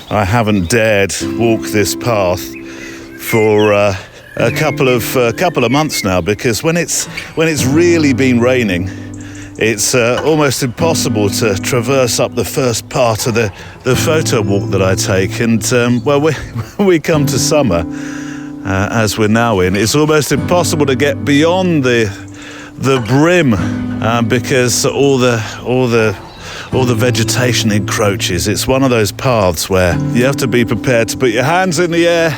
I haven't dared walk this path for a couple of months now, because when it's really been raining, it's almost impossible to traverse up the first part of the photo walk that I take. And when we come to summer, as we're now in, it's almost impossible to get beyond the brim because all the vegetation encroaches. It's one of those paths where you have to be prepared to put your hands in the air,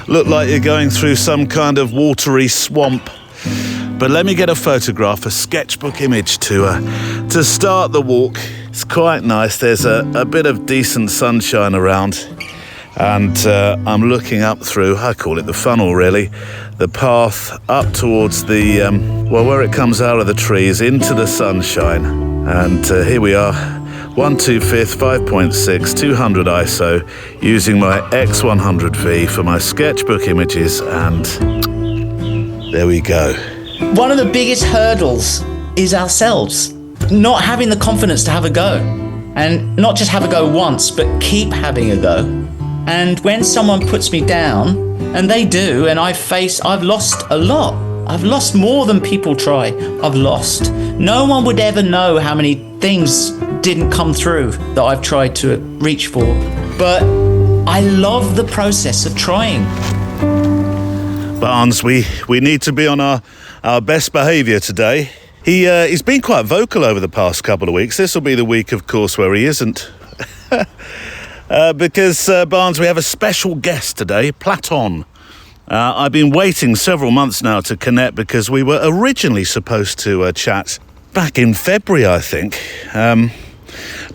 look like you're going through some kind of watery swamp. But let me get a photograph, a sketchbook image to start the walk. It's quite nice. There's a bit of decent sunshine around, and I'm looking up through, I call it the funnel really, the path up towards the, where it comes out of the trees into the sunshine. And here we are, 1/2/5, 5.6, 200 ISO, using my X100V for my sketchbook images, and there we go. One of the biggest hurdles is ourselves, not having the confidence to have a go, and not just have a go once, but keep having a go. And when someone puts me down, and they do, and I've lost a lot. I've lost more than people try. I've lost. No one would ever know how many things didn't come through that I've tried to reach for. But I love the process of trying. Barnes, we need to be on our best behaviour today. He's been quite vocal over the past couple of weeks. This will be the week, of course, where he isn't. Because, Barnes, we have a special guest today, Platon. I've been waiting several months now to connect, because we were originally supposed to chat back in February, I think.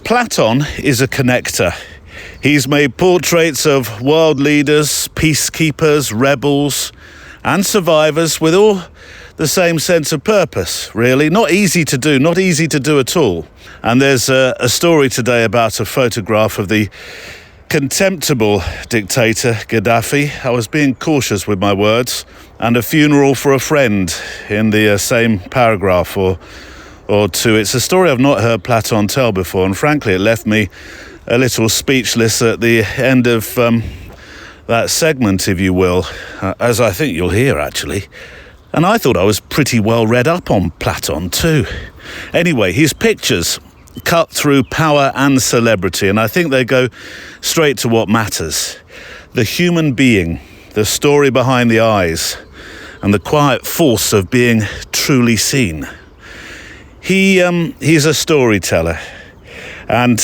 Platon is a connector. He's made portraits of world leaders, peacekeepers, rebels, and survivors with all the same sense of purpose, really. Not easy to do at all. And there's a story today about a photograph of the contemptible dictator Gaddafi. I was being cautious with my words. And a funeral for a friend in the same paragraph or two. It's a story I've not heard Platon tell before, and frankly it left me a little speechless at the end of that segment, if you will, as I think you'll hear actually. And I thought I was pretty well read up on Platon too. Anyway, his pictures cut through power and celebrity, and I think they go straight to what matters. The human being, the story behind the eyes, and the quiet force of being truly seen. He's a storyteller, and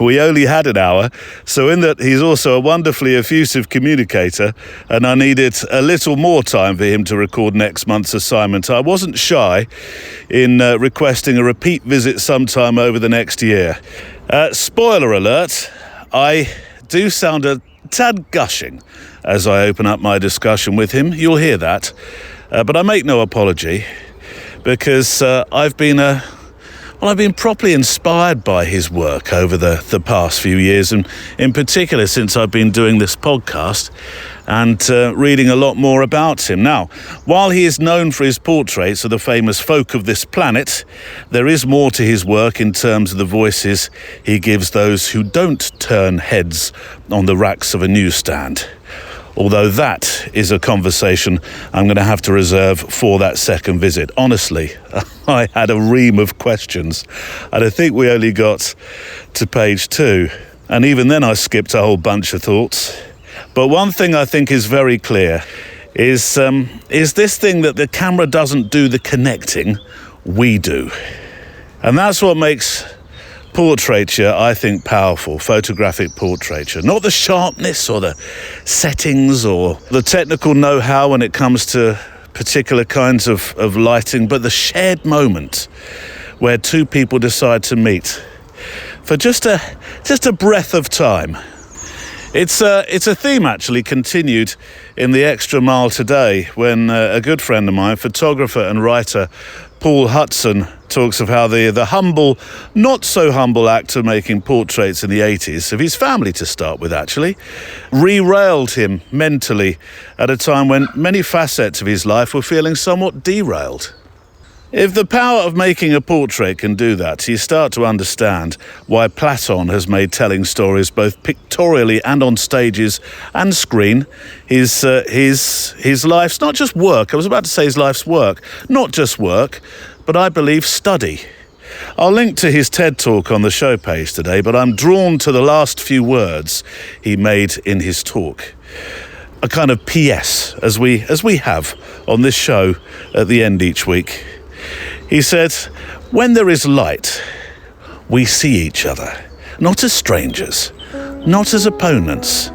we only had an hour, so in that he's also a wonderfully effusive communicator, and I needed a little more time for him to record next month's assignment. I wasn't shy in requesting a repeat visit sometime over the next year. Spoiler alert, I do sound a tad gushing as I open up my discussion with him. You'll hear that, but I make no apology, because I've been properly inspired by his work over the past few years, and in particular since I've been doing this podcast and reading a lot more about him. Now, while he is known for his portraits of the famous folk of this planet, there is more to his work in terms of the voices he gives those who don't turn heads on the racks of a newsstand. Although that is a conversation I'm going to have to reserve for that second visit. Honestly, I had a ream of questions, and I think we only got to page 2. And even then I skipped a whole bunch of thoughts. But one thing I think is very clear is this thing that the camera doesn't do the connecting, we do. And that's what makes portraiture, I think, powerful, photographic portraiture. Not the sharpness or the settings or the technical know-how when it comes to particular kinds of lighting, but the shared moment where two people decide to meet for just a breath of time. It's a theme actually continued in the extra mile today, when a good friend of mine, photographer and writer Paul Hutson, talks of how the humble, not so humble actor making portraits in the 80s, of his family to start with actually, derailed him mentally at a time when many facets of his life were feeling somewhat derailed. If the power of making a portrait can do that, you start to understand why Platon has made telling stories both pictorially and on stages and screen his life's not just work. I was about to say his life's work. Not just work, but I believe study. I'll link to his TED Talk on the show page today, but I'm drawn to the last few words he made in his talk. A kind of PS, as we have on this show at the end each week. He said, "When there is light, we see each other, not as strangers, not as opponents,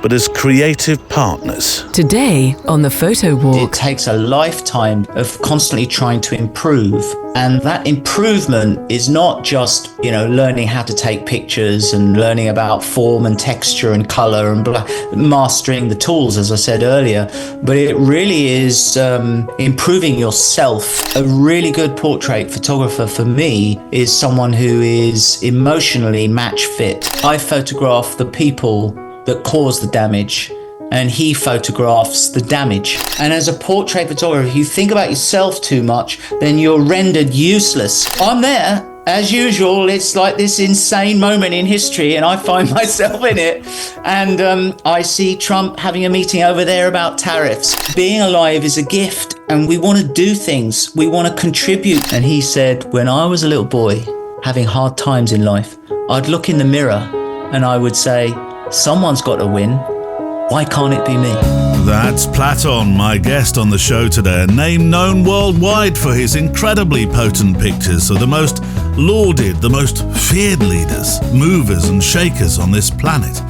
but as creative partners." Today on the Photo Walk. It takes a lifetime of constantly trying to improve. And that improvement is not just, learning how to take pictures and learning about form and texture and color and mastering the tools, as I said earlier. But it really is improving yourself. A really good portrait photographer for me is someone who is emotionally match fit. I photograph the people that cause the damage, and he photographs the damage. And as a portrait photographer, if you think about yourself too much, then you're rendered useless. I'm there, as usual. It's like this insane moment in history, and I find myself in it. And I see Trump having a meeting over there about tariffs. Being alive is a gift, and we want to do things. We want to contribute. And he said, when I was a little boy, having hard times in life, I'd look in the mirror and I would say, someone's got to win. Why can't it be me? That's Platon, my guest on the show today, a name known worldwide for his incredibly potent pictures of the most lauded, the most feared leaders, movers and shakers on this planet.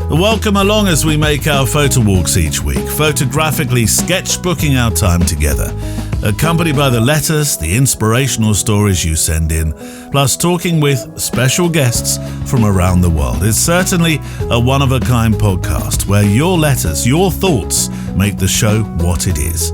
Welcome along as we make our photo walks each week, photographically sketchbooking our time together, accompanied by the letters, the inspirational stories you send in, plus talking with special guests from around the world. It's certainly a one-of-a-kind podcast where your letters, your thoughts make the show what it is.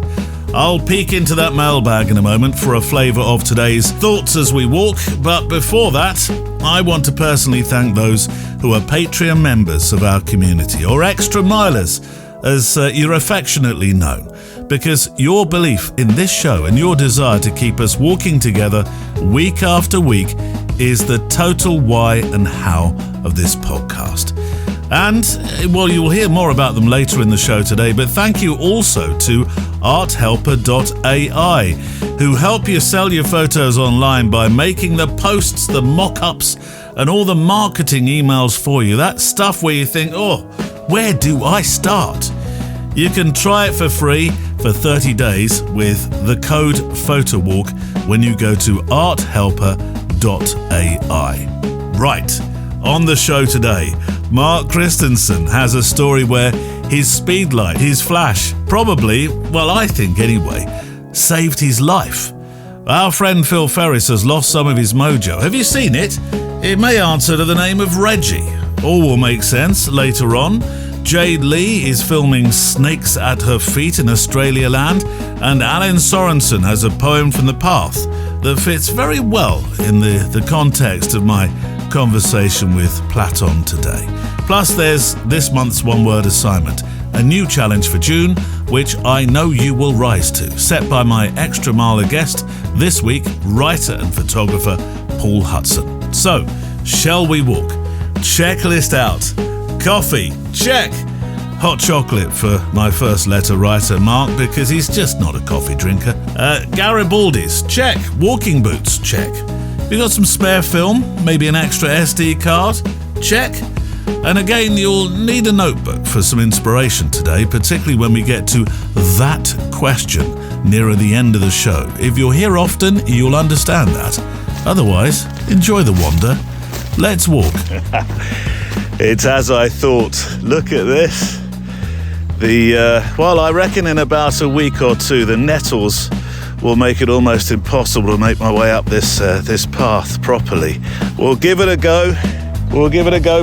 I'll peek into that mailbag in a moment for a flavour of today's Thoughts as we walk, but before that, I want to personally thank those who are Patreon members of our community, or extra milers, as you're affectionately known, because your belief in this show and your desire to keep us walking together week after week is the total why and how of this podcast. And, well, you'll hear more about them later in the show today, but thank you also to arthelper.ai, who help you sell your photos online by making the posts, the mock-ups, and all the marketing emails for you. That stuff where you think, where do I start? You can try it for free for 30 days with the code PHOTOWALK when you go to arthelper.ai. Right, on the show today, Mark Christensen has a story where his speedlight, his flash, probably, well, I think anyway, saved his life. Our friend Phil Ferris has lost some of his mojo. Have you seen it? It may answer to the name of Reggie. All will make sense later on. Jade Lee is filming Snakes at Her Feet in Australia land, and Allin Sorenson has a poem from the Path that fits very well in the context of my conversation with Platon today. Plus, there's this month's one-word assignment, a new challenge for June, which I know you will rise to, set by my extra miler guest this week, writer and photographer Paul Hutson. So, shall we walk? Checklist out. Coffee, check. Hot chocolate for my first letter writer, Mark, because he's just not a coffee drinker. Garibaldi's, check. Walking boots, check. You got some spare film? Maybe an extra SD card? Check. And again, you'll need a notebook for some inspiration today, particularly when we get to that question nearer the end of the show. If you're here often, you'll understand that. Otherwise, enjoy the wander. Let's walk. It's as I thought. Look at this. I reckon in about a week or two, the nettles will make it almost impossible to make my way up this path properly. We'll give it a go.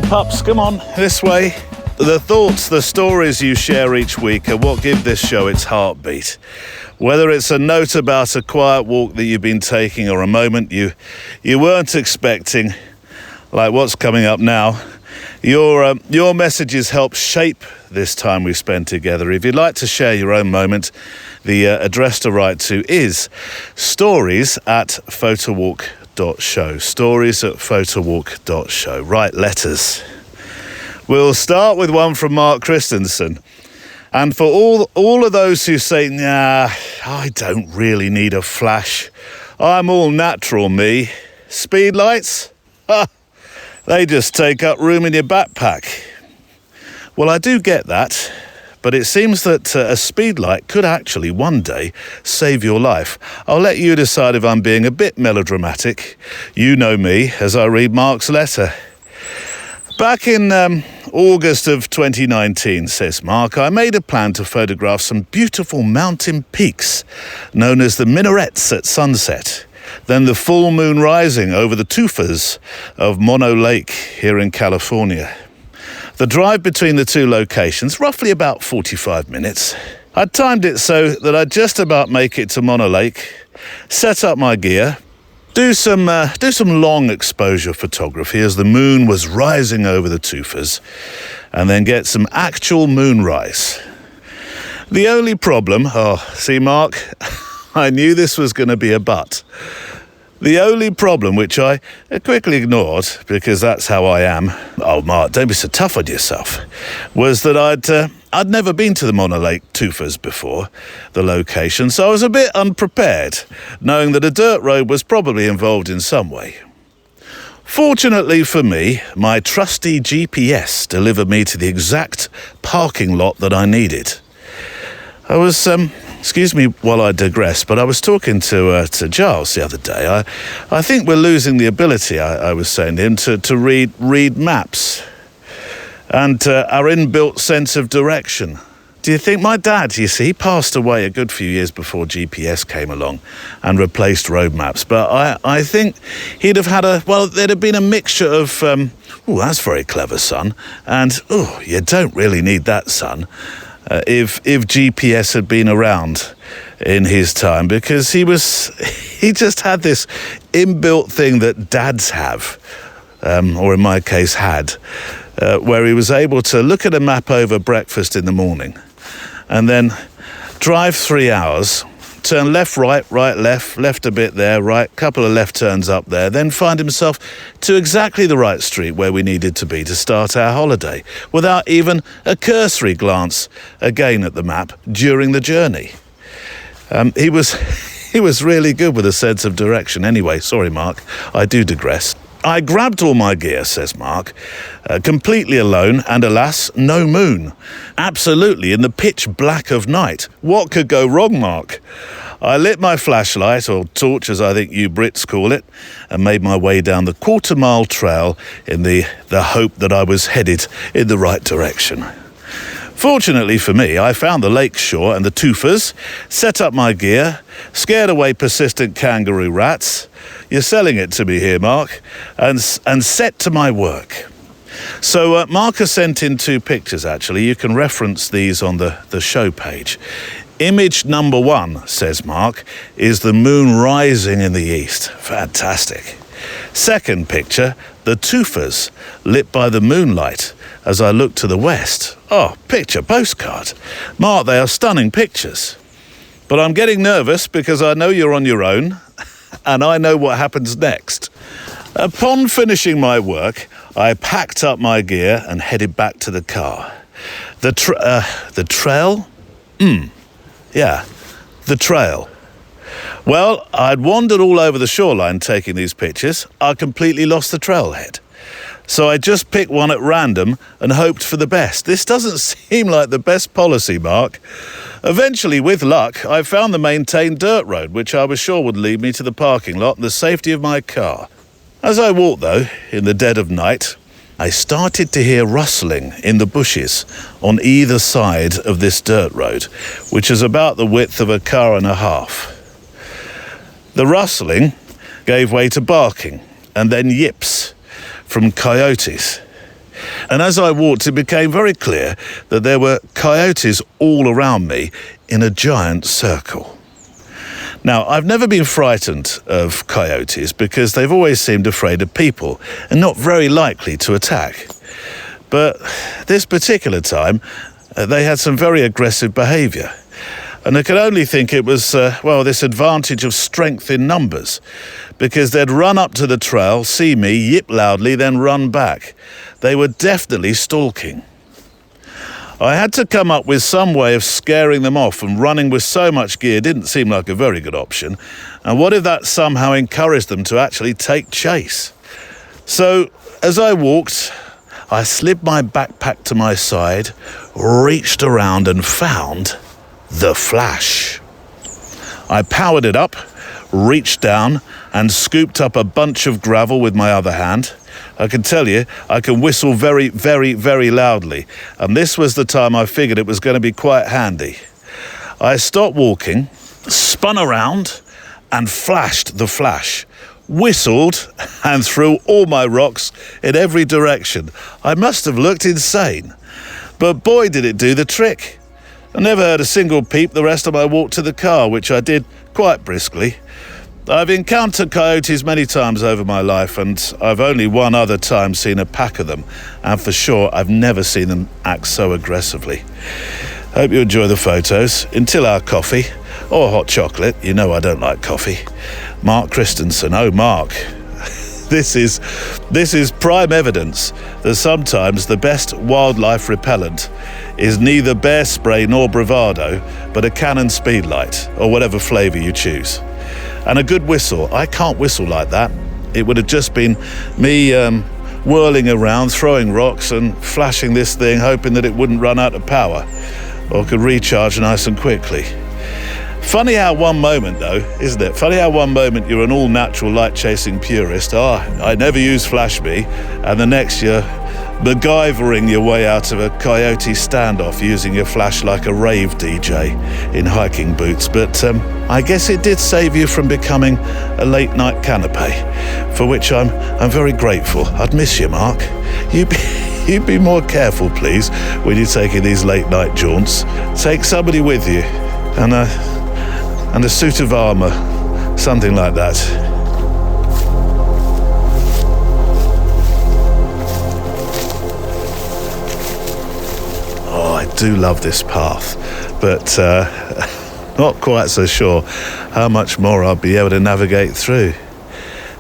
Pups. Come on, this way. The thoughts, the stories you share each week are what give this show its heartbeat. Whether it's a note about a quiet walk that you've been taking or a moment you weren't expecting, like what's coming up now, Your messages help shape this time we spend together. If you'd like to share your own moment, the address to write to is stories@photowalk.show. Stories@photowalk.show. Write letters. We'll start with one from Mark Christensen. And for all of those who say, nah, I don't really need a flash. I'm all natural, me. Speed lights? They just take up room in your backpack. Well, I do get that, but it seems that a speed light could actually one day save your life. I'll let you decide if I'm being a bit melodramatic. You know me as I read Mark's letter. Back in August of 2019, says Mark, I made a plan to photograph some beautiful mountain peaks known as the minarets at sunset. Then the full moon rising over the tufas of Mono Lake here in California. The drive between the two locations, roughly about 45 minutes. I'd timed it so that I'd just about make it to Mono Lake, set up my gear, do some long exposure photography as the moon was rising over the tufas, and then get some actual moonrise. The only problem, see Mark, I knew this was going to be a but. The only problem, which I quickly ignored, because that's how I am, oh Mark, don't be so tough on yourself, was that I'd never been to the Mono Lake Tufas before, the location, so I was a bit unprepared, knowing that a dirt road was probably involved in some way. Fortunately for me, my trusty GPS delivered me to the exact parking lot that I needed. I was, excuse me while I digress, but I was talking to Giles the other day. I think we're losing the ability, I was saying to him, to read maps and our inbuilt sense of direction. Do you think my dad, you see, passed away a good few years before GPS came along and replaced road maps, but I think he'd have had there'd have been a mixture of, that's very clever, son, and, you don't really need that, son, if GPS had been around in his time, because he just had this inbuilt thing that dads have, or in my case had, where he was able to look at a map over breakfast in the morning and then drive 3 hours, turn left, right, left a bit there, right, couple of left turns up there, then find himself to exactly the right street where we needed to be to start our holiday, without even a cursory glance again at the map during the journey. He was really good with a sense of direction. Anyway, sorry, Mark, I do digress. I grabbed all my gear, says Mark, completely alone, and alas, no moon. Absolutely in the pitch black of night. What could go wrong, Mark? I lit my flashlight, or torch as I think you Brits call it, and made my way down the quarter-mile trail in the hope that I was headed in the right direction. Fortunately for me, I found the lake shore and the tufas, set up my gear, scared away persistent kangaroo rats. You're selling it to me here, Mark, and set to my work. So Mark has sent in 2 pictures, actually. You can reference these on the show page. Image number 1, says Mark, is the moon rising in the east. Fantastic. Second picture, the tufas lit by the moonlight as I look to the west. Oh, picture postcard. Mark, they are stunning pictures. But I'm getting nervous because I know you're on your own and I know what happens next. Upon finishing my work, I packed up my gear and headed back to the car. The trail? Yeah, the trail. Well, I'd wandered all over the shoreline taking these pictures. I completely lost the trailhead. So I just picked one at random and hoped for the best. This doesn't seem like the best policy, Mark. Eventually, with luck, I found the maintained dirt road, which I was sure would lead me to the parking lot and the safety of my car. As I walked, though, in the dead of night, I started to hear rustling in the bushes on either side of this dirt road, which is about the width of a car and a half. The rustling gave way to barking and then yips from coyotes. And as I walked, it became very clear that there were coyotes all around me in a giant circle. Now, I've never been frightened of coyotes because they've always seemed afraid of people and not very likely to attack. But this particular time, they had some very aggressive behaviour. And I could only think it was, this advantage of strength in numbers, because they'd run up to the trail, see me, yip loudly, then run back. They were definitely stalking. I had to come up with some way of scaring them off, and running with so much gear didn't seem like a very good option. And what if that somehow encouraged them to actually take chase? So, as I walked, I slid my backpack to my side, reached around and found the flash. I powered it up, reached down and scooped up a bunch of gravel with my other hand. I can tell you, I can whistle very, very, very loudly, and this was the time I figured it was going to be quite handy. I stopped walking, spun around and flashed the flash, whistled and threw all my rocks in every direction. I must have looked insane, but boy did it do the trick. I never heard a single peep the rest of my walk to the car, which I did quite briskly. I've encountered coyotes many times over my life, and I've only one other time seen a pack of them, and for sure I've never seen them act so aggressively. Hope you enjoy the photos. Until our coffee, or hot chocolate, you know I don't like coffee. Mark Christensen. Oh, Mark. This is prime evidence that sometimes the best wildlife repellent is neither bear spray nor bravado, but a Canon Speedlight, or whatever flavour you choose. And a good whistle. I can't whistle like that. It would have just been me whirling around, throwing rocks and flashing this thing, hoping that it wouldn't run out of power or could recharge nice and quickly. Funny how one moment, though, isn't it? Funny how one moment you're an all-natural light-chasing purist. I never use flash me, and the next you're MacGyvering your way out of a coyote standoff using your flash like a rave DJ in hiking boots. But I guess it did save you from becoming a late-night canapé, for which I'm very grateful. I'd miss you, Mark. You'd be more careful, please, when you're taking these late-night jaunts. Take somebody with you, and a suit of armour, something like that. Oh, I do love this path, but not quite so sure how much more I'll be able to navigate through.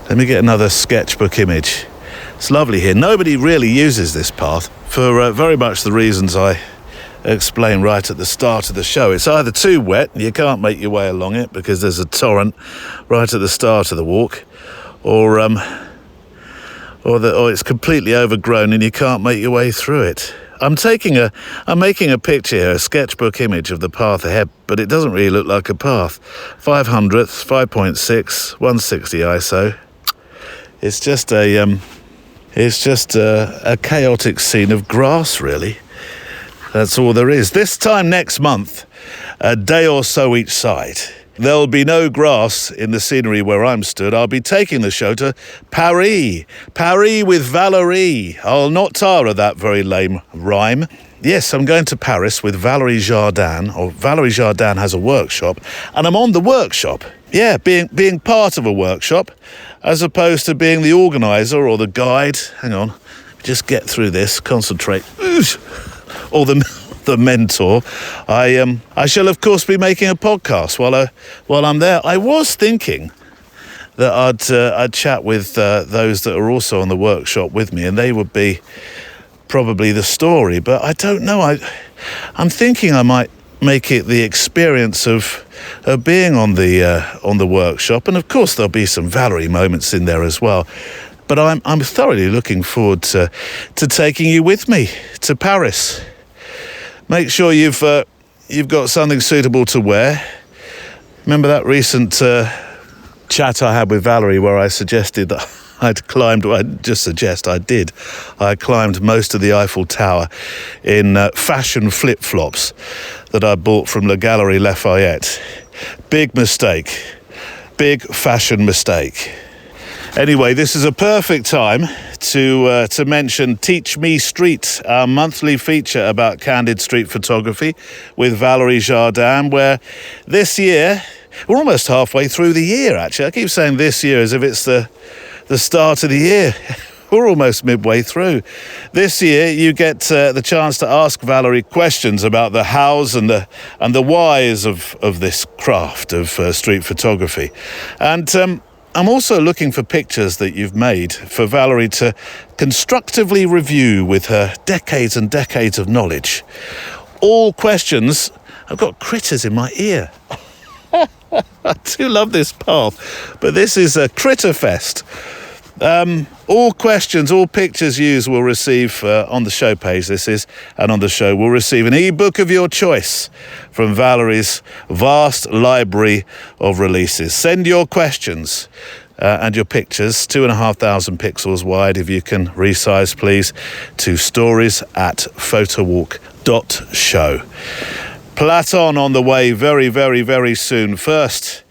Let me get another sketchbook image. It's lovely here. Nobody really uses this path for very much the reasons I explain right at the start of the show. It's either too wet and you can't make your way along it because there's a torrent right at the start of the walk, or it's completely overgrown and you can't make your way through it. I'm making a picture here, a sketchbook image of the path ahead, but it doesn't really look like a path. 500ths, 5.6, 160 ISO. It's just a chaotic scene of grass, really. That's all there is. This time next month, a day or so each side, there'll be no grass in the scenery where I'm stood. I'll be taking the show to Paris. Paris with Valérie. I'll not tire of that very lame rhyme. Yes, I'm going to Paris with Valérie Jardin, or Valérie Jardin has a workshop, and I'm on the workshop. Yeah, being part of a workshop, as opposed to being the organiser or the guide. Hang on, just get through this, concentrate. Or the mentor. I shall of course be making a podcast while I'm there. I was thinking that I'd chat with those that are also on the workshop with me, and they would be probably the story. But I don't know. I'm thinking I might make it the experience of being on the workshop, and of course there'll be some Valérie moments in there as well. But I'm thoroughly looking forward to taking you with me to Paris. Make sure you've got something suitable to wear. Remember that recent chat I had with Valérie where I suggested that I climbed most of the Eiffel Tower in fashion flip-flops that I bought from La Galerie Lafayette. Big mistake. Big fashion mistake. Anyway, this is a perfect time to mention Teach Me Street, our monthly feature about candid street photography with Valérie Jardin, where this year, we're almost halfway through the year actually. I keep saying this year as if it's the start of the year. we're almost midway through. This year, you get the chance to ask Valerie questions about the hows and the whys of this craft of street photography. And I'm also looking for pictures that you've made for Valerie to constructively review with her decades and decades of knowledge. All questions. I've got critters in my ear. I do love this path, but this is a critter fest. All questions, all pictures used will receive, on the show page this is, and on the show will receive an ebook of your choice from Valerie's vast library of releases. Send your questions and your pictures, 2,500 pixels wide, if you can resize please, to stories@photowalk.show. Platon on the way very, very, very soon. First,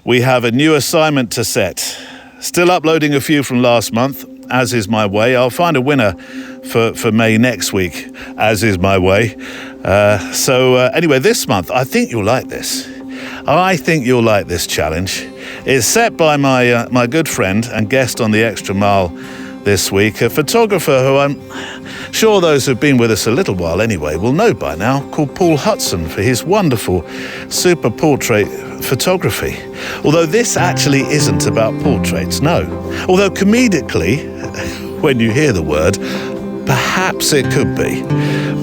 we have a new assignment to set. Still uploading a few from last month, as is my way. I'll find a winner for May next week, as is my way. Anyway, this month, I think you'll like this. I think you'll like this challenge. It's set by my good friend and guest on the Extra Mile this week, a photographer who I'm sure those who've been with us a little while anyway will know by now, called Paul Hutson, for his wonderful super portrait photography. Although this actually isn't about portraits, no. Although comedically, when you hear the word, perhaps it could be.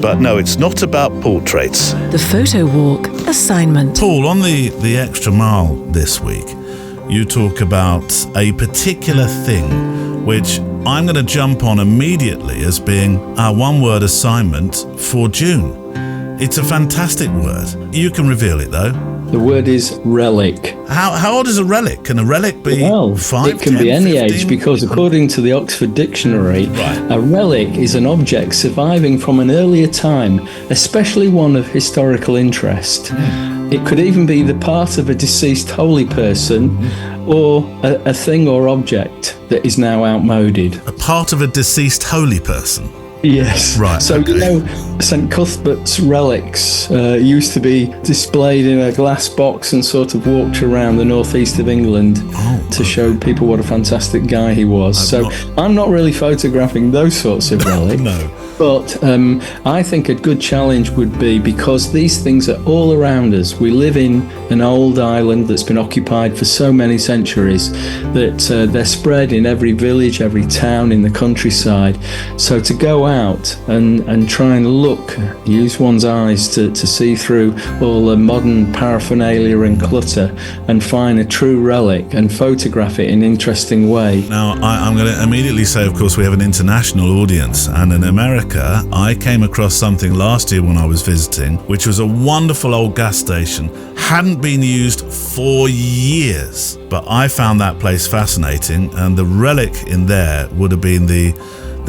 But no, it's not about portraits. The Photo Walk assignment. Paul, on the Extra Mile this week, you talk about a particular thing which I'm going to jump on immediately as being our one-word assignment for June. It's a fantastic word. You can reveal it, though. The word is relic. How old is a relic? Can a relic be 5, it can 10, be any 15? age, because according to the Oxford Dictionary, a relic is an object surviving from an earlier time, especially one of historical interest. It could even be the part of a deceased holy person or a thing or object that is now outmoded. A part of a deceased holy person? Yes. Right. So, okay. you know, St. Cuthbert's relics used to be displayed in a glass box and sort of walked around the northeast of England to show people what a fantastic guy he was. I'm not really photographing those sorts of relics. No. But I think a good challenge would be, because these things are all around us. We live in an old island that's been occupied for so many centuries that they're spread in every village, every town in the countryside. So to go out and try and look, use one's eyes to see through all the modern paraphernalia and clutter and find a true relic and photograph it in an interesting way. Now, I'm going to immediately say, of course, we have an international audience, and in America, I came across something last year when I was visiting, which was a wonderful old gas station. Hadn't been used for years, but I found that place fascinating, and the relic in there would have been the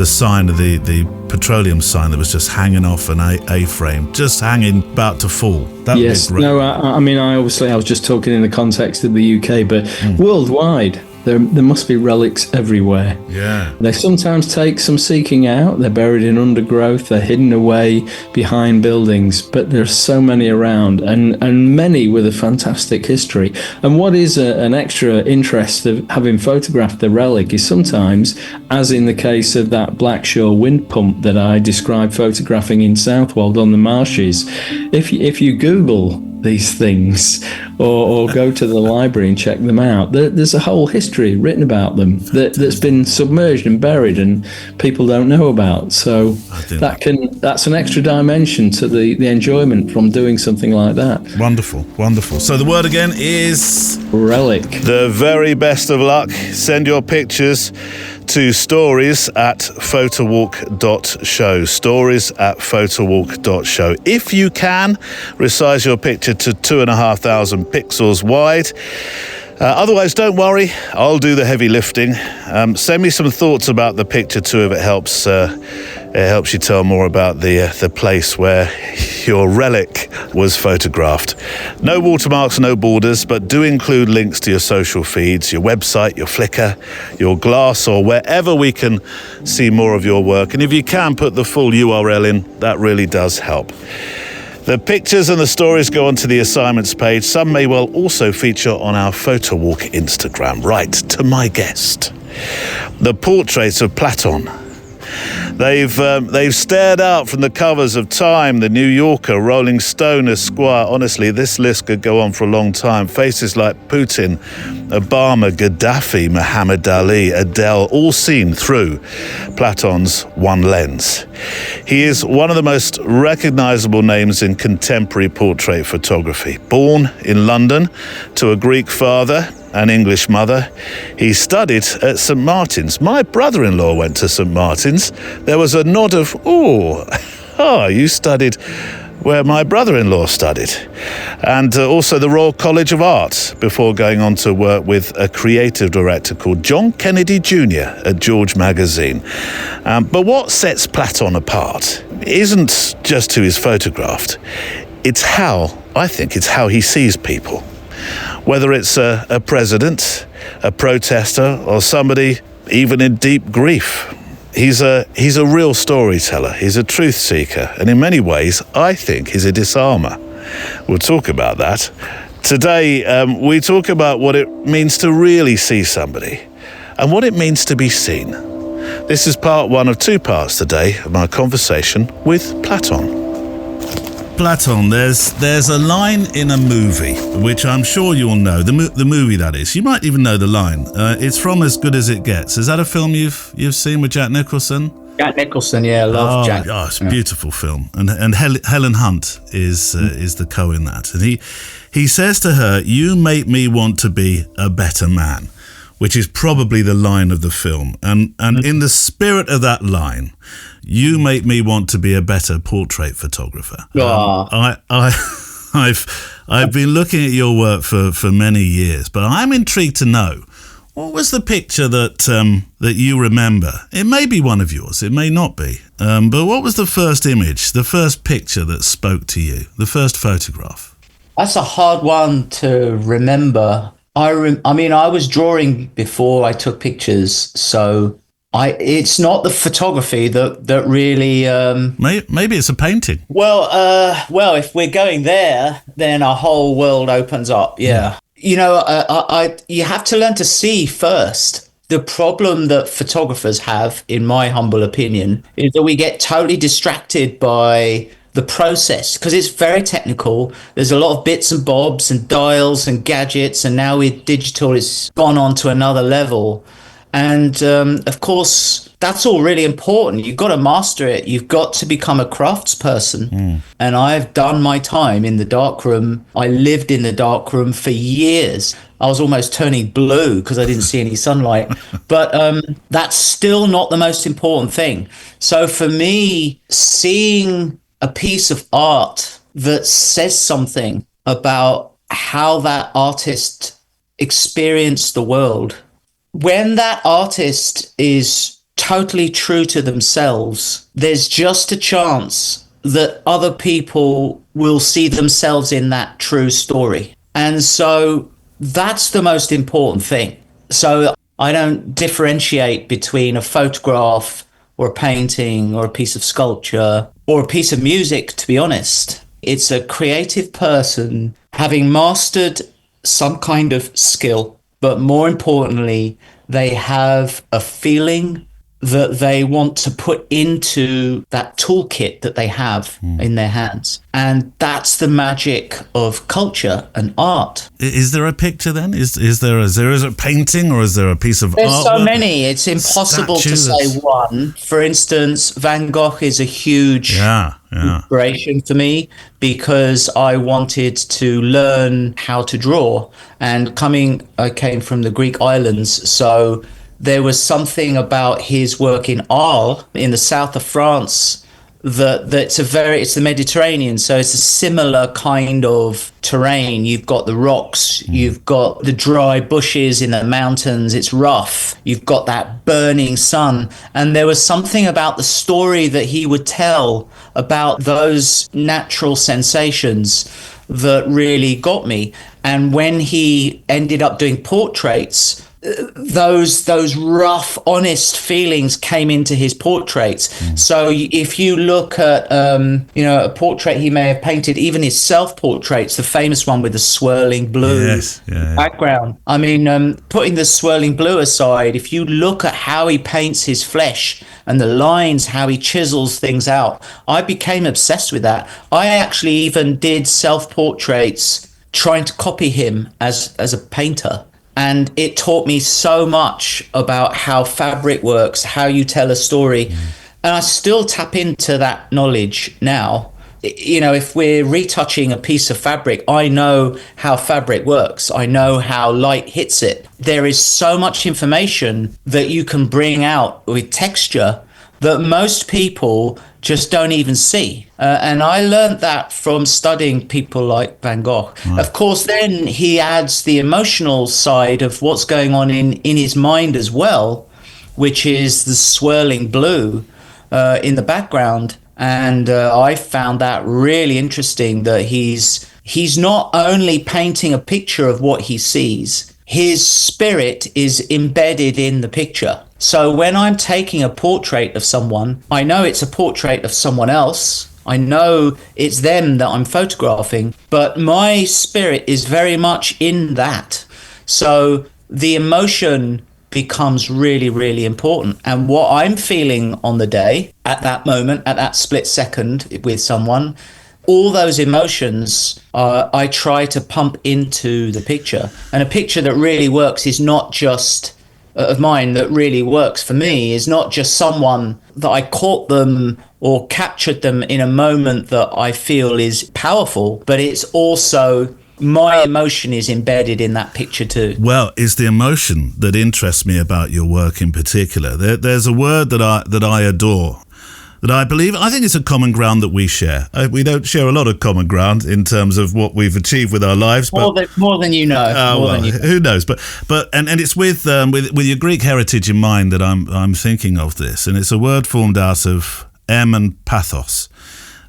sign of the petroleum sign that was just hanging off an A-frame, just hanging, about to fall. That would be great. No, I mean, I was just talking in the context of the UK, but worldwide, there must be relics everywhere. Yeah. They sometimes take some seeking out. They're buried in undergrowth. They're hidden away behind buildings. But there's so many around, and many with a fantastic history. And what is an extra interest of having photographed the relic is sometimes, as in the case of that Blackshore wind pump that I described photographing in Southwold on the marshes, if you Google these things or go to the library and check them out, there's a whole history written about them that's been submerged and buried and people don't know about. So that's an extra dimension to the enjoyment from doing something like that. Wonderful. So the word again is relic. The very best of luck. Send your pictures to stories@photowalk.show. Stories@photowalk.show. If you can, resize your picture to 2,500 pixels wide. Otherwise, don't worry, I'll do the heavy lifting. Send me some thoughts about the picture too, if it helps. It helps you tell more about the place where your relic was photographed. No watermarks, no borders, but do include links to your social feeds, your website, your Flickr, your Glass, or wherever we can see more of your work. And if you can, put the full URL in, that really does help. The pictures and the stories go onto the assignments page. Some may well also feature on our Photo Walk Instagram. Right, to my guest. the portraits of Platon. They've stared out from the covers of Time, The New Yorker, Rolling Stone, Esquire. Honestly, this list could go on for a long time. Faces like Putin, Obama, Gaddafi, Muhammad Ali, Adele, all seen through Platon's one lens. He is one of the most recognizable names in contemporary portrait photography. Born in London to a Greek father, an English mother, he studied at St. Martin's. My brother-in-law went to St. Martin's. There was a nod of, you studied where my brother-in-law studied. And also the Royal College of Art, before going on to work with a creative director called John Kennedy Jr. at George Magazine. But what sets Platon apart isn't just who is photographed. It's how he sees people. Whether it's a president, a protester, or somebody even in deep grief. He's a real storyteller. He's a truth seeker. And in many ways, I think he's a disarmer. We'll talk about that. Today, we talk about what it means to really see somebody and what it means to be seen. This is part one of two parts today of my conversation with Platon. Platon, there's a line in a movie, which I'm sure you'll know, the movie that is. You might even know the line. It's from As Good As It Gets. Is that a film you've seen with Jack Nicholson? Jack Nicholson, yeah, I love Jack. Oh, it's a beautiful film. And Helen Hunt is the co in that. And he says to her, "You make me want to be a better man," which is probably the line of the film. And in the spirit of that line, you make me want to be a better portrait photographer. I've been looking at your work for many years, but I'm intrigued to know, what was the picture that you remember? It may be one of yours, it may not be. But what was the first image, the first picture that spoke to you, the first photograph? That's a hard one to remember. I was drawing before I took pictures, so it's not the photography that really. Maybe it's a painting. Well, if we're going there, then our whole world opens up. Yeah, you have to learn to see first. The problem that photographers have, in my humble opinion, is that we get totally distracted by the process, because it's very technical. There's a lot of bits and bobs and dials and gadgets, and now with digital it's gone on to another level. And of course, that's all really important. You've got to master it. You've got to become a craftsperson. And I've done my time in the darkroom. I lived in the darkroom for years. I was almost turning blue because I didn't see any sunlight. But that's still not the most important thing. So for me, seeing a piece of art that says something about how that artist experienced the world, when that artist is totally true to themselves, there's just a chance that other people will see themselves in that true story. And so that's the most important thing. So I don't differentiate between a photograph or a painting or a piece of sculpture or a piece of music, to be honest. It's a creative person having mastered some kind of skill, but more importantly, they have a feeling that they want to put into that toolkit that they have in their hands. And that's the magic of culture and art. Is there a picture then? Is there a painting, or is there a piece of art? There's so many. It's impossible to say one. For instance, Van Gogh is a huge inspiration for me, because I wanted to learn how to draw. And I came from the Greek islands, so there was something about his work in Arles in the south of France it's the Mediterranean, so it's a similar kind of terrain. You've got the rocks, you've got the dry bushes in the mountains, it's rough, you've got that burning sun, and there was something about the story that he would tell about those natural sensations that really got me. And when he ended up doing portraits, those rough, honest feelings came into his portraits. So if you look at a portrait he may have painted, even his self-portraits, the famous one with the swirling blue background. I mean, putting the swirling blue aside, if you look at how he paints his flesh and the lines, how he chisels things out, I became obsessed with that. I actually even did self-portraits trying to copy him as a painter. And it taught me so much about how fabric works, how you tell a story. And I still tap into that knowledge now. You know, if we're retouching a piece of fabric, I know how fabric works. I know how light hits it. There is so much information that you can bring out with texture that most people just don't even see. And I learned that from studying people like Van Gogh. Right. Of course, then he adds the emotional side of what's going on in his mind as well, which is the swirling blue in the background. And I found that really interesting, that he's not only painting a picture of what he sees, his spirit is embedded in the picture. So when I'm taking a portrait of someone, I know it's a portrait of someone else. I know it's them that I'm photographing, but my spirit is very much in that. So the emotion becomes really, really important. And what I'm feeling on the day, at that moment, at that split second with someone, all those emotions I try to pump into the picture. And a picture that really works is not just of mine, that really works for me is not just someone that I caught them or captured them in a moment that I feel is powerful, but it's also my emotion is embedded in that picture too. Well, it's the emotion that interests me about your work in particular. There's a word that I adore, that I think it's a common ground that we share. We don't share a lot of common ground in terms of what we've achieved with our lives, but more than you know. Who knows? But it's with your Greek heritage in mind that I'm thinking of this, and it's a word formed out of em and pathos.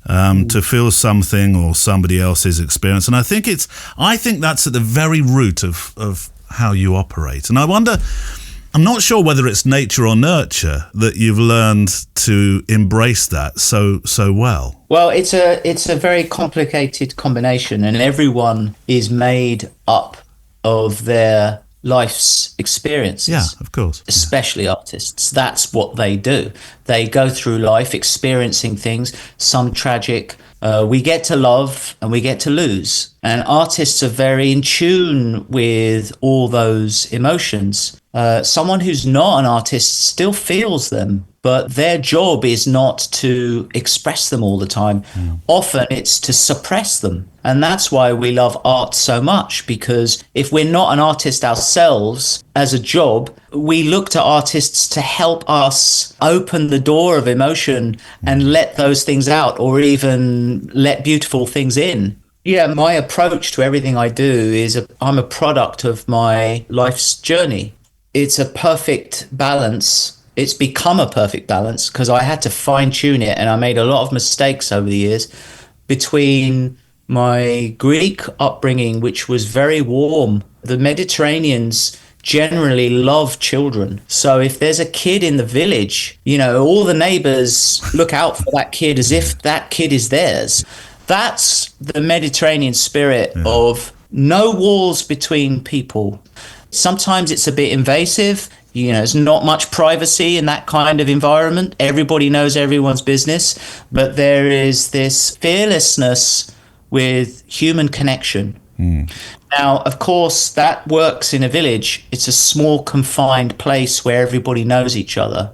To feel something or somebody else's experience, and I think that's at the very root of how you operate. And I wonder, I'm not sure whether it's nature or nurture that you've learned to embrace that so well. Well, it's a very complicated combination, and everyone is made up of their life's experiences. Yeah, of course. Especially artists. That's what they do. They go through life experiencing things, some tragic. We get to love and we get to lose. And artists are very in tune with all those emotions. Someone who's not an artist still feels them, but their job is not to express them all the time. Often it's to suppress them. And that's why we love art so much, because if we're not an artist ourselves as a job, we look to artists to help us open the door of emotion and let those things out, or even let beautiful things in. Yeah, my approach to everything I do is I'm a product of my life's journey. It's a perfect balance. It's become a perfect balance because I had to fine tune it, and I made a lot of mistakes over the years, between my Greek upbringing, which was very warm. The Mediterraneans generally love children. So if there's a kid in the village, all the neighbors look out for that kid as if that kid is theirs. That's the Mediterranean spirit of no walls between people. Sometimes it's a bit invasive. There's not much privacy in that kind of environment. Everybody knows everyone's business, but there is this fearlessness with human connection. Now, of course, that works in a village. It's a small, confined place where everybody knows each other.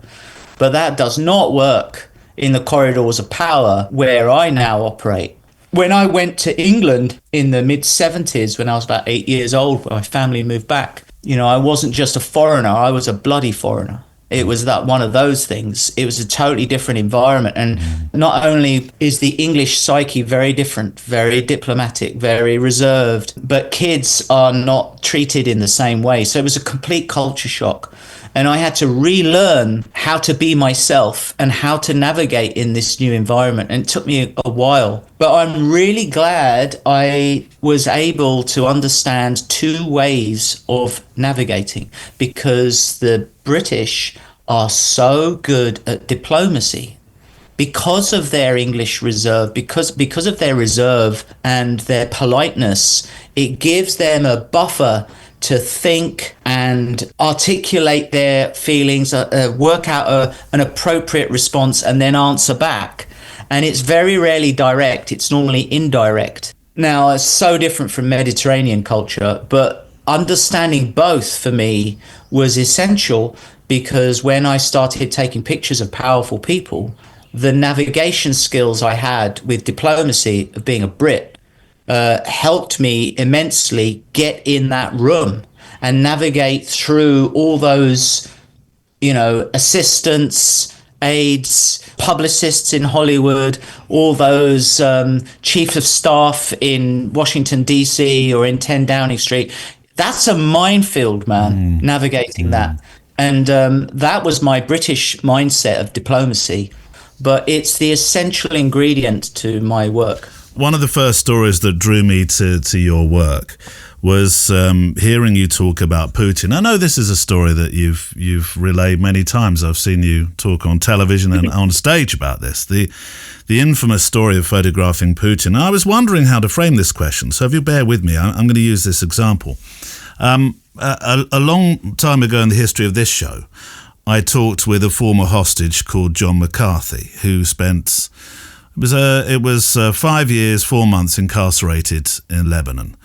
But that does not work in the corridors of power where I now operate. When I went to England in the mid-70s, when I was about 8 years old, when my family moved back, I wasn't just a foreigner, I was a bloody foreigner. It was that one of those things. It was a totally different environment. And not only is the English psyche very different, very diplomatic, very reserved, but kids are not treated in the same way. So it was a complete culture shock. And I had to relearn how to be myself and how to navigate in this new environment. And it took me a while. But I'm really glad I was able to understand two ways of navigating, because the British are so good at diplomacy. Because of their English reserve, because of their reserve and their politeness, it gives them a buffer to think and articulate their feelings, work out an appropriate response, and then answer back. And it's very rarely direct. It's normally indirect. Now, it's so different from Mediterranean culture, but understanding both for me was essential, because when I started taking pictures of powerful people, the navigation skills I had with diplomacy of being a Brit helped me immensely get in that room and navigate through all those, assistants, aides, publicists in Hollywood, all those chief of staff in Washington, D.C. or in 10 Downing Street. That's a minefield, man, navigating that. And that was my British mindset of diplomacy. But it's the essential ingredient to my work. One of the first stories that drew me to your work was hearing you talk about Putin. I know this is a story that you've relayed many times. I've seen you talk on television and on stage about this. The infamous story of photographing Putin. I was wondering how to frame this question, so if you bear with me, I'm going to use this example. A long time ago in the history of this show, I talked with a former hostage called John McCarthy, who spent, it was 5 years, 4 months incarcerated in Lebanon.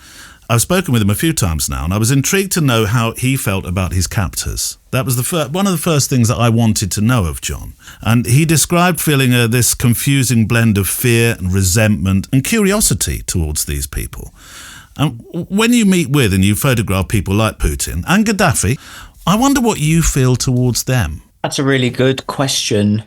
I've spoken with him a few times now, and I was intrigued to know how he felt about his captors. That was one of the first things that I wanted to know of John. And he described feeling this confusing blend of fear and resentment and curiosity towards these people. And when you meet with and you photograph people like Putin and Gaddafi, I wonder what you feel towards them. That's a really good question.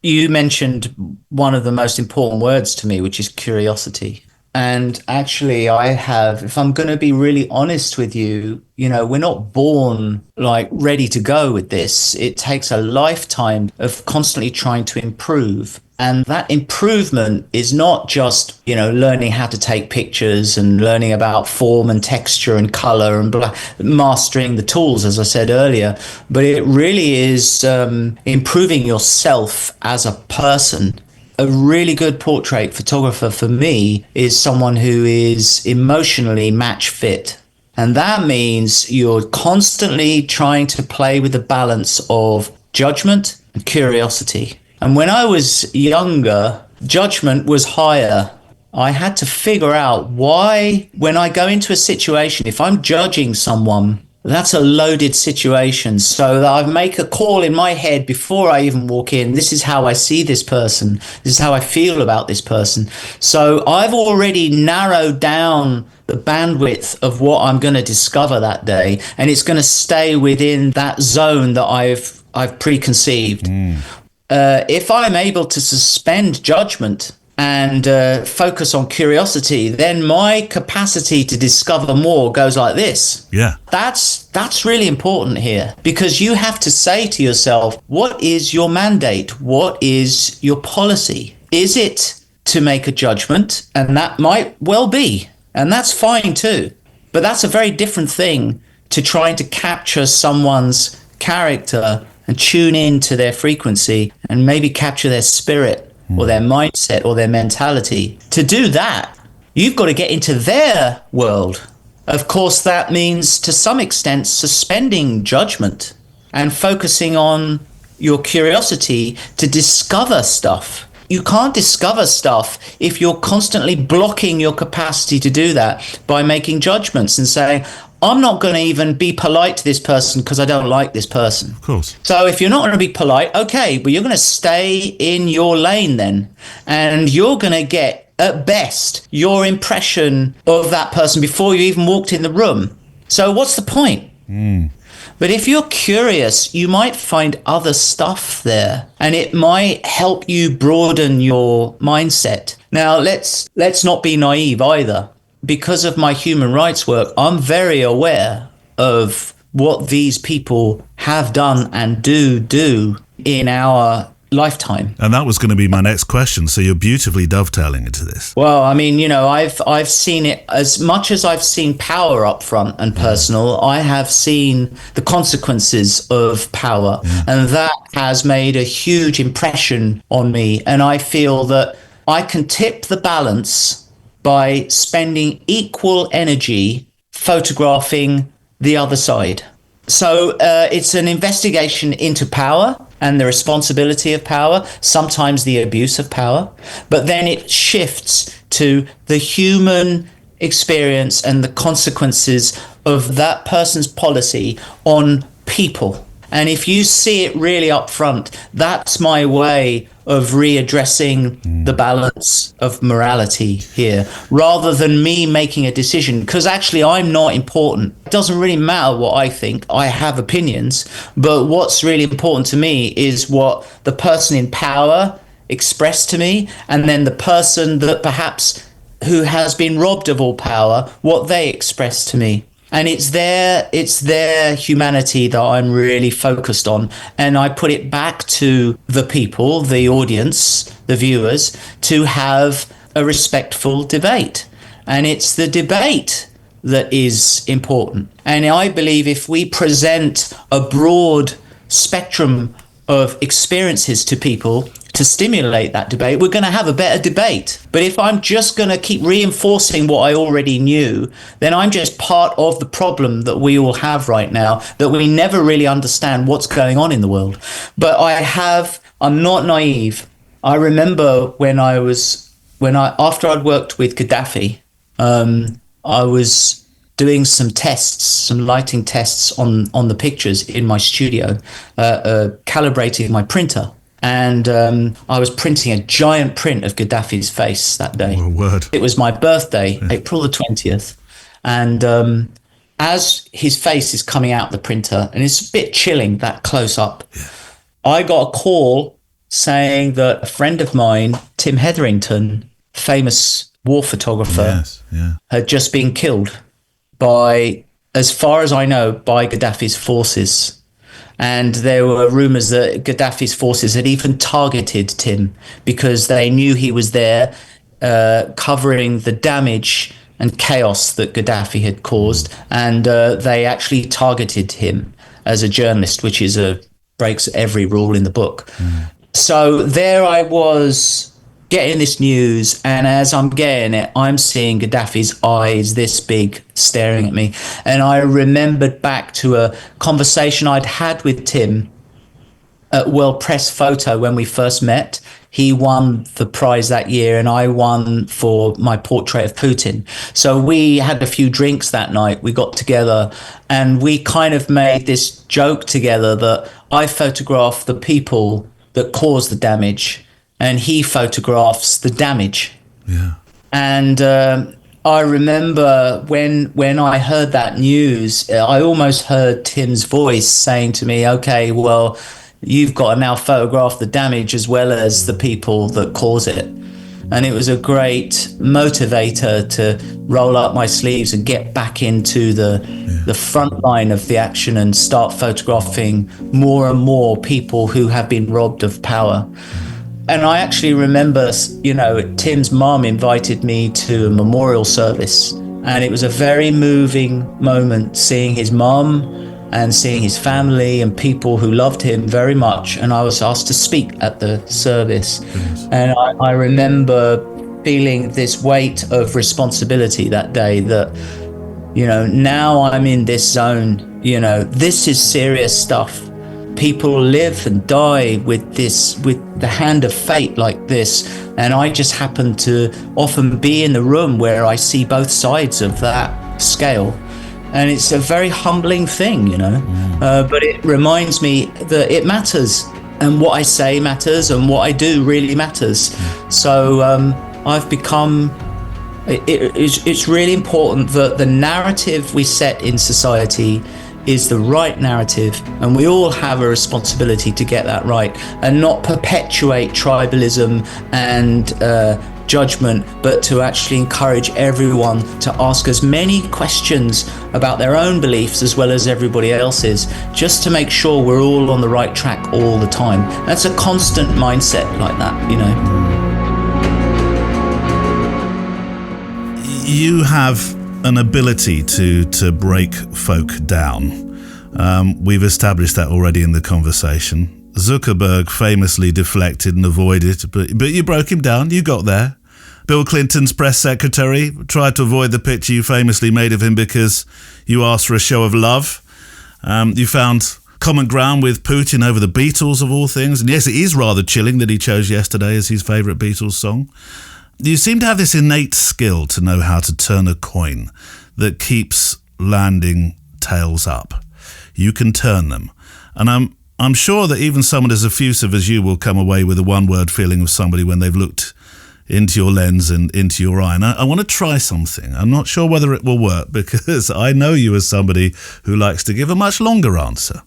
You mentioned one of the most important words to me, which is curiosity. And actually, if I'm going to be really honest with you, we're not born ready to go with this. It takes a lifetime of constantly trying to improve. And that improvement is not just, learning how to take pictures and learning about form and texture and color and mastering the tools, as I said earlier. But it really is improving yourself as a person. A really good portrait photographer for me is someone who is emotionally match fit. And that means you're constantly trying to play with the balance of judgment and curiosity. And when I was younger, judgment was higher. I had to figure out why, when I go into a situation, if I'm judging someone, that's a loaded situation. So that I make a call in my head before I even walk in. This is how I see this person. This is how I feel about this person. So I've already narrowed down the bandwidth of what I'm going to discover that day. And it's going to stay within that zone that I've preconceived. If I'm able to suspend judgment and focus on curiosity, then my capacity to discover more goes like this. Yeah. That's really important here, because you have to say to yourself, what is your mandate? What is your policy? Is it to make a judgment? And that might well be, and that's fine too. But that's a very different thing to trying to capture someone's character and tune in to their frequency and maybe capture their spirit or their mindset or their mentality. To do that, you've got to get into their world. Of course, that means to some extent suspending judgment and focusing on your curiosity to discover stuff. You can't discover stuff if you're constantly blocking your capacity to do that by making judgments and saying, I'm not going to even be polite to this person because I don't like this person. Of course. So if you're not going to be polite, okay, but you're going to stay in your lane then. And you're going to get, at best, your impression of that person before you even walked in the room. So what's the point? But if you're curious, you might find other stuff there, and it might help you broaden your mindset. Now, let's not be naive either. Because of my human rights work, I'm very aware of what these people have done and do in our lifetime. And that was going to be my next question. So you're beautifully dovetailing into this. Well, I mean, you know, I've seen it as much as I've seen power up front and personal. I have seen the consequences of power, and that has made a huge impression on me. And I feel that I can tip the balance by spending equal energy photographing the other side. So it's an investigation into power and the responsibility of power, sometimes the abuse of power, but then it shifts to the human experience and the consequences of that person's policy on people. And if you see it really up front, that's my way of readdressing the balance of morality here, rather than me making a decision, because actually I'm not important. It doesn't really matter what I think. I have opinions, but what's really important to me is what the person in power expressed to me, and then the person that perhaps who has been robbed of all power, what they express to me. And it's their humanity that I'm really focused on. And I put it back to the people, the audience, the viewers, to have a respectful debate. And it's the debate that is important. And I believe if we present a broad spectrum of experiences to people to stimulate that debate, we're going to have a better debate. But if I'm just going to keep reinforcing what I already knew, then I'm just part of the problem that we all have right now, that we never really understand what's going on in the world. But I'm not naive. I remember after I'd worked with Gaddafi, I was doing some lighting tests on the pictures in my studio, calibrating my printer. And I was printing a giant print of Gaddafi's face that day. Oh, word. It was my birthday, April the 20th. And as his face is coming out the printer, and it's a bit chilling that close up, I got a call saying that a friend of mine, Tim Hetherington, famous war photographer, had just been killed by, as far as I know, by Gaddafi's forces. And there were rumors that Gaddafi's forces had even targeted Tim because they knew he was there covering the damage and chaos that Gaddafi had caused. And they actually targeted him as a journalist, which breaks every rule in the book. So there I was getting this news, and as I'm getting it, I'm seeing Gaddafi's eyes this big staring at me. And I remembered back to a conversation I'd had with Tim at World Press Photo when we first met. He won the prize that year, and I won for my portrait of Putin. So we had a few drinks that night. We got together, and we kind of made this joke together that I photograph the people that cause the damage, and he photographs the damage. Yeah. And I remember when I heard that news, I almost heard Tim's voice saying to me, okay, well, you've got to now photograph the damage as well as the people that cause it. And it was a great motivator to roll up my sleeves and get back into the front line of the action and start photographing more and more people who have been robbed of power. And I actually remember, Tim's mom invited me to a memorial service, and it was a very moving moment seeing his mom and seeing his family and people who loved him very much. And I was asked to speak at the service. And I remember feeling this weight of responsibility that day that, now I'm in this zone, this is serious stuff. People live and die with the hand of fate like this, and I just happen to often be in the room where I see both sides of that scale, and it's a very humbling thing, but it reminds me that it matters, and what I say matters, and what I do really matters. So I've become. It's really important that the narrative we set in society is the right narrative, and we all have a responsibility to get that right and not perpetuate tribalism and judgment, but to actually encourage everyone to ask as many questions about their own beliefs as well as everybody else's, just to make sure we're all on the right track all the time. That's a constant mindset like that, you know. You have an ability to break folk down. We've established that already in the conversation. Zuckerberg famously deflected and avoided, but you broke him down. You got there. Bill Clinton's press secretary tried to avoid the picture you famously made of him because you asked for a show of love. You found common ground with Putin over the Beatles, of all things. And yes, it is rather chilling that he chose Yesterday as his favourite Beatles song. You seem to have this innate skill to know how to turn a coin that keeps landing tails up. You can turn them. And I'm sure that even someone as effusive as you will come away with a one-word feeling of somebody when they've looked into your lens and into your eye. And I want to try something. I'm not sure whether it will work because I know you as somebody who likes to give a much longer answer.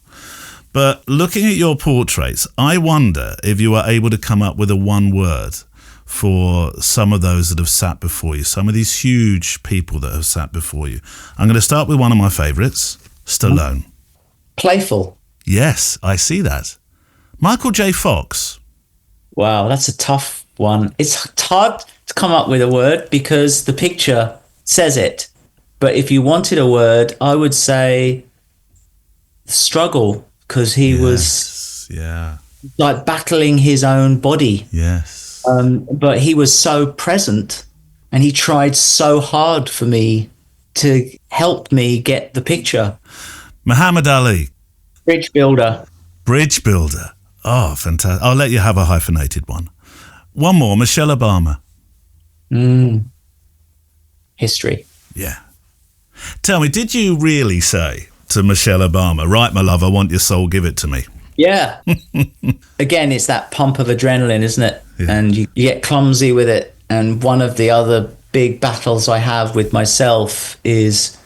But looking at your portraits, I wonder if you are able to come up with a one word for some of those that have sat before you, some of these huge people that have sat before you. I'm going to start with one of my favourites, Stallone. Playful. Yes, I see that. Michael J. Fox. Wow, that's a tough one. It's hard to come up with a word because the picture says it. But if you wanted a word, I would say struggle, because he was like battling his own body. Yes. But he was so present and he tried so hard for me to help me get the picture. Muhammad Ali. Bridge builder. Bridge builder. Oh, fantastic. I'll let you have a hyphenated one. One more, Michelle Obama. History. Yeah. Tell me, did you really say to Michelle Obama, right, my love, I want your soul, give it to me? Yeah. Again, it's that pump of adrenaline, isn't it? Yeah. And you get clumsy with it. And one of the other big battles I have with myself is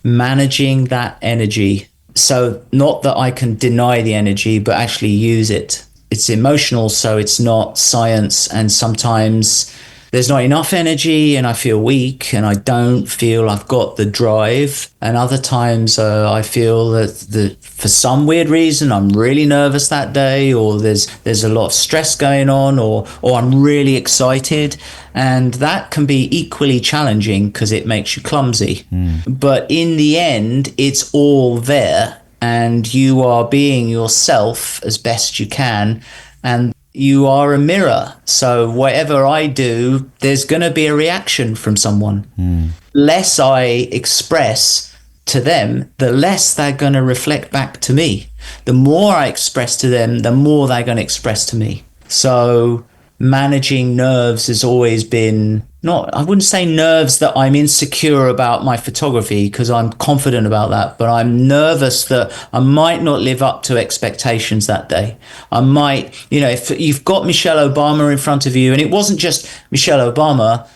managing that energy. So not that I can deny the energy, but actually use it. It's emotional, so it's not science. And sometimes there's not enough energy and I feel weak and I don't feel I've got the drive. And other times I feel that for some weird reason I'm really nervous that day, or there's a lot of stress going on, or I'm really excited. And that can be equally challenging because it makes you clumsy. But in the end, it's all there and you are being yourself as best you can. And you are a mirror. So whatever I do, there's going to be a reaction from someone. Less I express to them, the less they're going to reflect back to me. The more I express to them, the more they're going to express to me. So managing nerves has always been I wouldn't say nerves that I'm insecure about my photography, because I'm confident about that, but I'm nervous that I might not live up to expectations that day. I might, if you've got Michelle Obama in front of you, and it wasn't just Michelle Obama,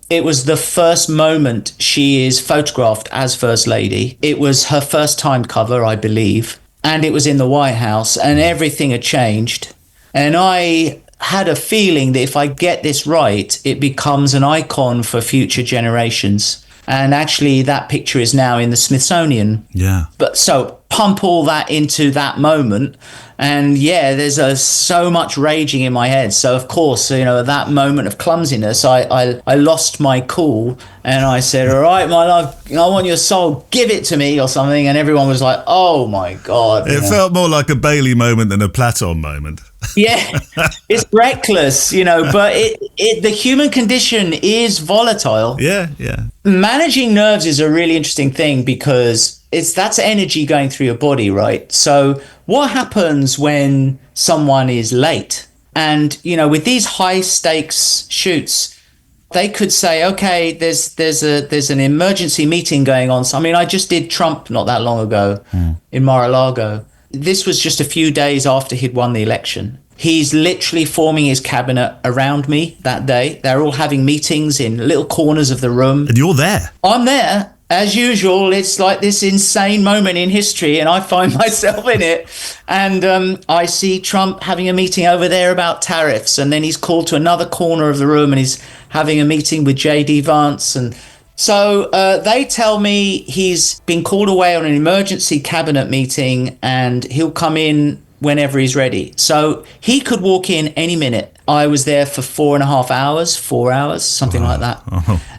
it was the first moment she is photographed as First Lady. It was her first time cover, I believe, and it was in the White House, and everything had changed. And I had a feeling that if I get this right, it becomes an icon for future generations. And actually that picture is now in the Smithsonian. Yeah. But so pump all that into that moment. And there's so much raging in my head. So of course, at that moment of clumsiness, I lost my cool and I said, all right, my love, I want your soul, give it to me or something. And everyone was like, oh my God. It felt more like a Bailey moment than a Platon moment. Yeah, it's reckless, but the human condition is volatile. Yeah. Managing nerves is a really interesting thing because that's energy going through your body, right? So what happens when someone is late? And, with these high stakes shoots, they could say, okay, there's an emergency meeting going on. So, I just did Trump not that long ago in Mar-a-Lago. This was just a few days after he'd won the election. He's literally forming his cabinet around me that day. They're all having meetings in little corners of the room. And you're there. I'm there. as usual, it's like this insane moment in history, and I find myself in it. And I see Trump having a meeting over there about tariffs, and then he's called to another corner of the room, and he's having a meeting with J.D. Vance. And so they tell me he's been called away on an emergency cabinet meeting, and he'll come in whenever he's ready. So he could walk in any minute. I was there for 4 hours, something like that.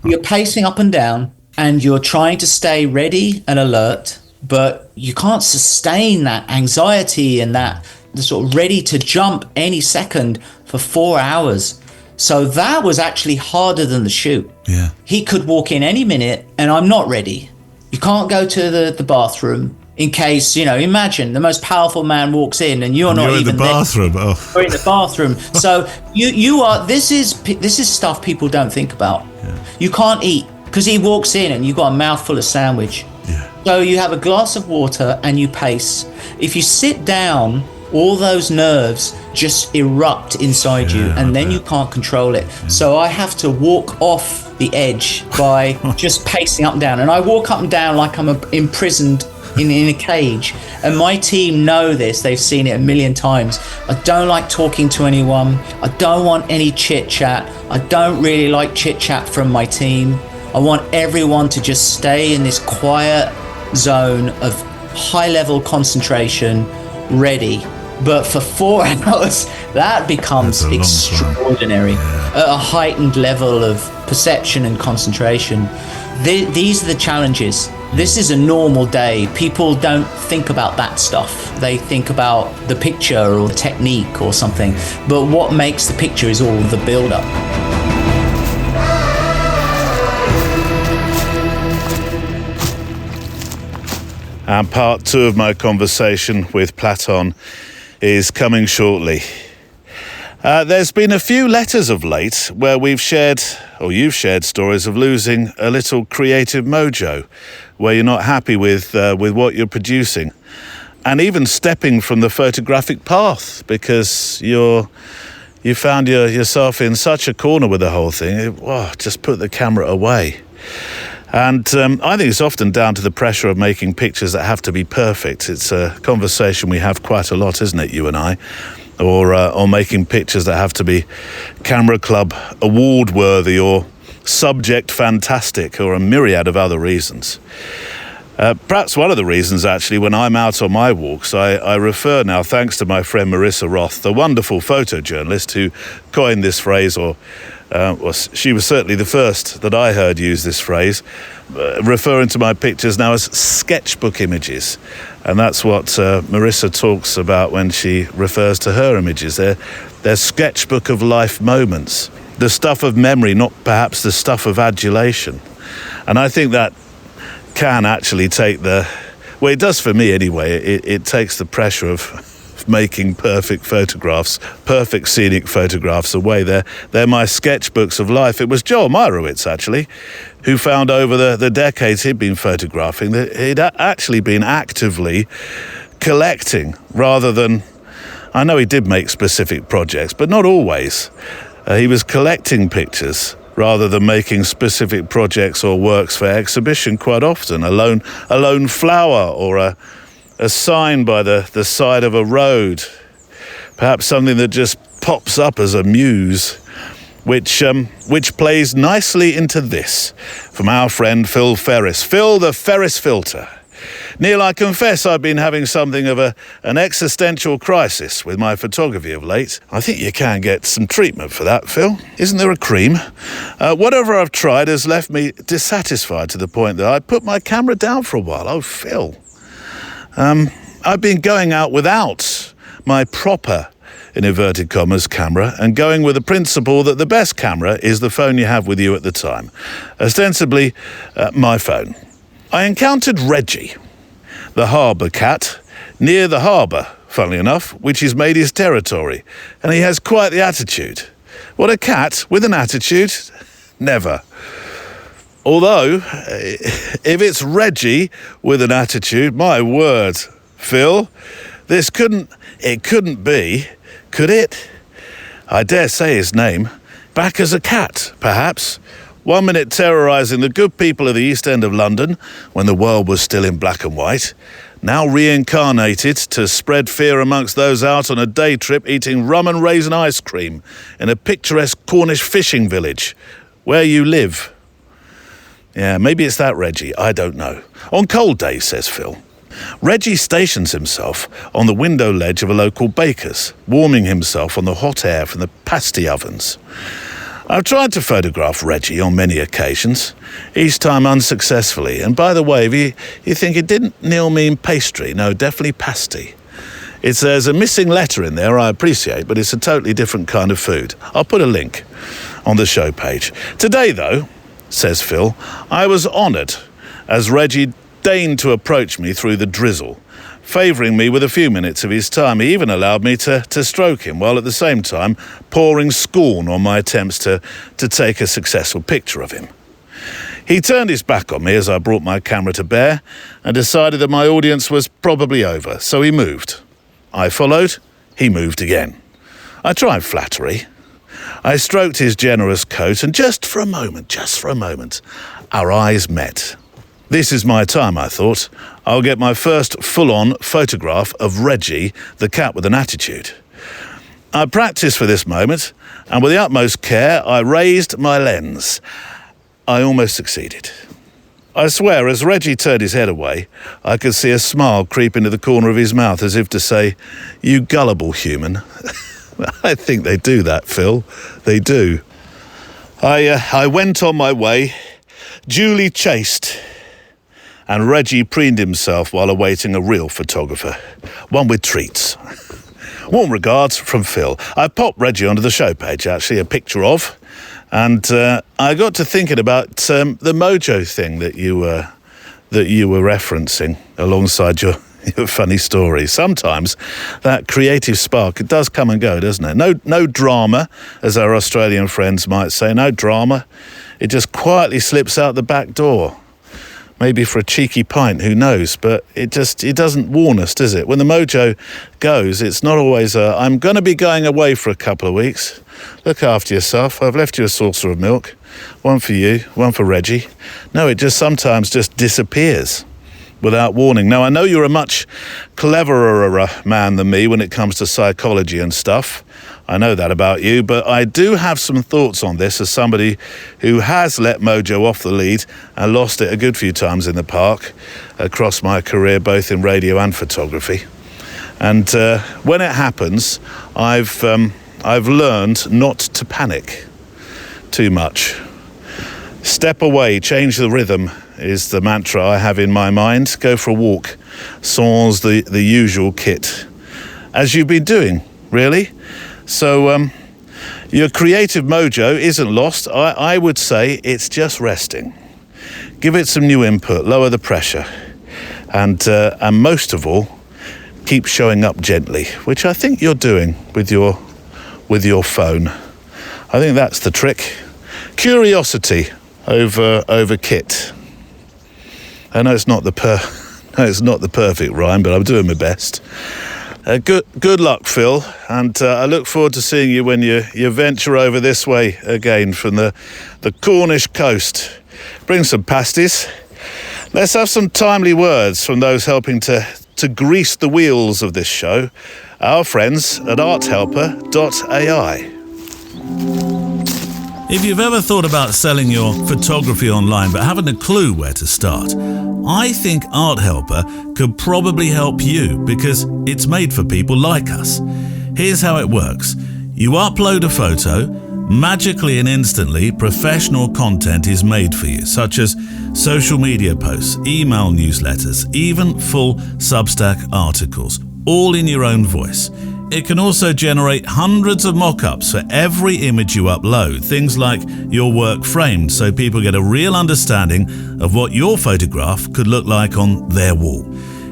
You're pacing up and down, and you're trying to stay ready and alert, but you can't sustain that anxiety and the sort of ready to jump any second for 4 hours. So that was actually harder than the shoot. Yeah. He could walk in any minute, and I'm not ready. You can't go to the bathroom in case, imagine the most powerful man walks in and you're not even there. You're in the bathroom. So you are, this is stuff people don't think about. Yeah. You can't eat because he walks in and you've got a mouthful of sandwich. Yeah. So you have a glass of water and you pace. If you sit down, all those nerves just erupt inside you, and then you can't control it. Yeah. So I have to walk off the edge by just pacing up and down. And I walk up and down like I'm imprisoned in a cage. And my team know this. They've seen it a million times. I don't like talking to anyone. I don't want any chit chat. I don't really like chit chat from my team. I want everyone to just stay in this quiet zone of high level concentration, ready. But for 4 hours, that becomes extraordinary. At a heightened level of perception and concentration. These are the challenges. This is a normal day. People don't think about that stuff. They think about the picture or technique or something. But what makes the picture is all the build-up. And part 2 of my conversation with Platon is coming shortly. There's been a few letters of late where you've shared stories of losing a little creative mojo, where you're not happy with what you're producing, and even stepping from the photographic path because you found yourself in such a corner with the whole thing. Just put the camera away. And I think it's often down to the pressure of making pictures that have to be perfect. It's a conversation we have quite a lot, isn't it, you and I? Or making pictures that have to be Camera Club award-worthy or subject fantastic, or a myriad of other reasons. Perhaps one of the reasons, actually, when I'm out on my walks, I refer now, thanks to my friend Marissa Roth, the wonderful photojournalist who coined this phrase, she was certainly the first that I heard use this phrase, referring to my pictures now as sketchbook images. And that's what Marissa talks about when she refers to her images. They're sketchbook of life moments, the stuff of memory, not perhaps the stuff of adulation. And I think that can actually take it does for me anyway, it takes the pressure of making perfect photographs, perfect scenic photographs away. They're my sketchbooks of life. It was Joel Meyerowitz, actually, who found over the decades he'd been photographing that he'd actually been actively collecting rather than, I know he did make specific projects, but not always. He was collecting pictures rather than making specific projects or works for exhibition quite often. A lone flower or a sign by the side of a road. Perhaps something that just pops up as a muse, which plays nicely into this from our friend Phil Ferris. Phil, the Ferris filter. Neil, I confess I've been having something of an existential crisis with my photography of late. I think you can get some treatment for that, Phil. Isn't there a cream? Whatever I've tried has left me dissatisfied to the point that I put my camera down for a while. Oh, Phil. I've been going out without my proper, in inverted commas, camera, and going with the principle that the best camera is the phone you have with you at the time. Ostensibly, my phone. I encountered Reggie, the harbour cat, near the harbour, funnily enough, which is made his territory, and he has quite the attitude. What, a cat with an attitude? Never. Although, if it's Reggie with an attitude, my word, Phil, it couldn't be, could it? I dare say his name. Back as a cat, perhaps, 1 minute terrorising the good people of the East End of London when the world was still in black and white, now reincarnated to spread fear amongst those out on a day trip eating rum and raisin ice cream in a picturesque Cornish fishing village where you live. Yeah, maybe it's that Reggie, I don't know. On cold days, says Phil, Reggie stations himself on the window ledge of a local baker's, warming himself on the hot air from the pasty ovens. I've tried to photograph Reggie on many occasions, each time unsuccessfully. And by the way, if you think it didn't Neil mean pastry, no, definitely pasty. There's a missing letter in there, I appreciate, but it's a totally different kind of food. I'll put a link on the show page. Today, though, says Phil, I was honoured as Reggie deigned to approach me through the drizzle, favouring me with a few minutes of his time. He even allowed me to stroke him, while at the same time pouring scorn on my attempts to take a successful picture of him. He turned his back on me as I brought my camera to bear and decided that my audience was probably over, so he moved. I followed, he moved again. I tried flattery. I stroked his generous coat, and just for a moment, our eyes met. This is my time, I thought. I'll get my first full-on photograph of Reggie, the cat with an attitude. I practiced for this moment, and with the utmost care, I raised my lens. I almost succeeded. I swear, as Reggie turned his head away, I could see a smile creep into the corner of his mouth, as if to say, "You gullible human." I think they do that, Phil. They do. I went on my way, duly chaste, and Reggie preened himself while awaiting a real photographer, one with treats. Warm regards from Phil. I popped Reggie onto the show page, actually, a picture of, and I got to thinking about the mojo thing that you were referencing alongside your funny story. Sometimes that creative spark, it does come and go, doesn't it? No drama, as our Australian friends might say, no drama. It just quietly slips out the back door. Maybe for a cheeky pint, who knows? But it doesn't warn us, does it? When the mojo goes, it's not always I'm going to be going away for a couple of weeks. Look after yourself. I've left you a saucer of milk. One for you, one for Reggie. No, it just sometimes just disappears without warning. Now, I know you're a much cleverer man than me when it comes to psychology and stuff. I know that about you, but I do have some thoughts on this as somebody who has let mojo off the lead and lost it a good few times in the park across my career, both in radio and photography. And when it happens, I've learned not to panic too much. Step away, change the rhythm is the mantra I have in my mind. Go for a walk, sans the usual kit, as you've been doing, really. So your creative mojo isn't lost. I would say it's just resting. Give it some new input, lower the pressure, and most of all, keep showing up gently, which I think you're doing with your phone. I think that's the trick. Curiosity over kit. I know it's not the perfect rhyme, but I'm doing my best. Good luck, Phil, and I look forward to seeing you when you venture over this way again from the Cornish coast. Bring some pasties. Let's have some timely words from those helping to grease the wheels of this show, our friends at arthelper.ai. If you've ever thought about selling your photography online but haven't a clue where to start, I think Art Helper could probably help you because it's made for people like us. Here's how it works. You upload a photo, magically and instantly professional content is made for you, such as social media posts, email newsletters, even full Substack articles, all in your own voice. It can also generate hundreds of mock-ups for every image you upload, things like your work framed, so people get a real understanding of what your photograph could look like on their wall.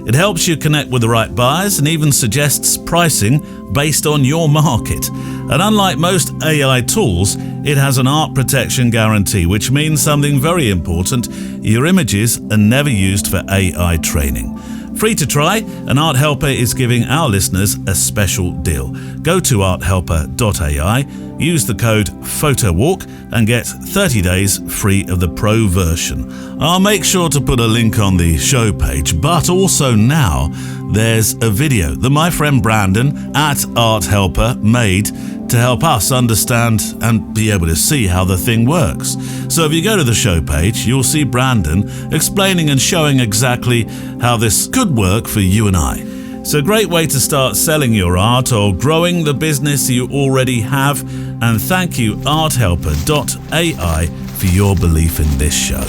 It helps you connect with the right buyers and even suggests pricing based on your market. And unlike most AI tools, it has an art protection guarantee, which means something very important: your images are never used for AI training. Free to try, and Art Helper is giving our listeners a special deal. Go to arthelper.ai, use the code PHOTOWALK and get 30 days free of the pro version. I'll make sure to put a link on the show page, but also now there's a video that my friend Brandon at Art Helper made to help us understand and be able to see how the thing works. So if you go to the show page, you'll see Brandon explaining and showing exactly how this could work for you and I. It's a great way to start selling your art or growing the business you already have. And thank you, arthelper.ai, for your belief in this show.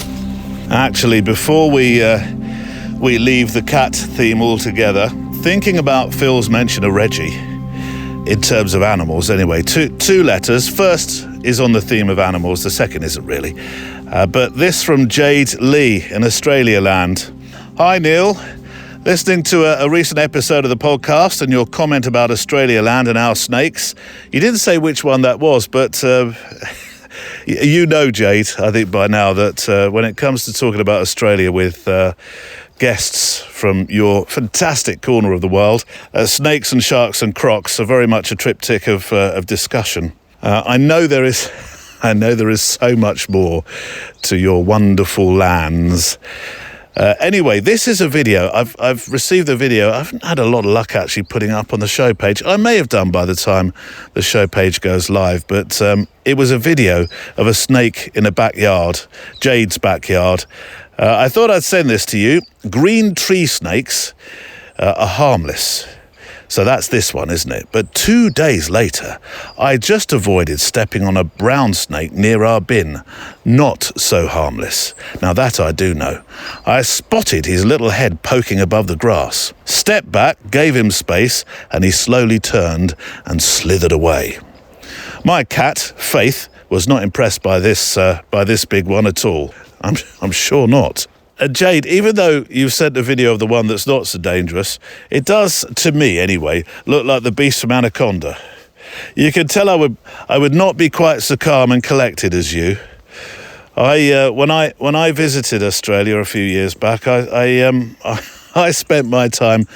Actually, before we leave the cat theme altogether, thinking about Phil's mention of Reggie, in terms of animals anyway, two letters. First is on the theme of animals, the second isn't really. But this from Jade Lee in Australia land. Hi Neil, listening to a recent episode of the podcast and your comment about Australia land and our snakes. You didn't say which one that was, but you know, Jade, I think by now that when it comes to talking about Australia with guests from your fantastic corner of the world, snakes and sharks and crocs are very much a triptych of discussion. I know there is so much more to your wonderful lands. Anyway, this is a video. I've received the video. I haven't had a lot of luck actually putting up on the show page. I may have done by the time the show page goes live, but it was a video of a snake in a backyard, Jade's backyard. I thought I'd send this to you. Green tree snakes are harmless. So that's this one, isn't it? But 2 days later, I just avoided stepping on a brown snake near our bin. Not so harmless. Now that I do know. I spotted his little head poking above the grass. Stepped back, gave him space, and he slowly turned and slithered away. My cat, Faith, was not impressed by this big one at all. I'm sure not. Jade, even though you've sent a video of the one that's not so dangerous, it does, to me anyway, look like the beast from Anaconda. You can tell I would not be quite so calm and collected as you. When I visited Australia a few years back, I spent my time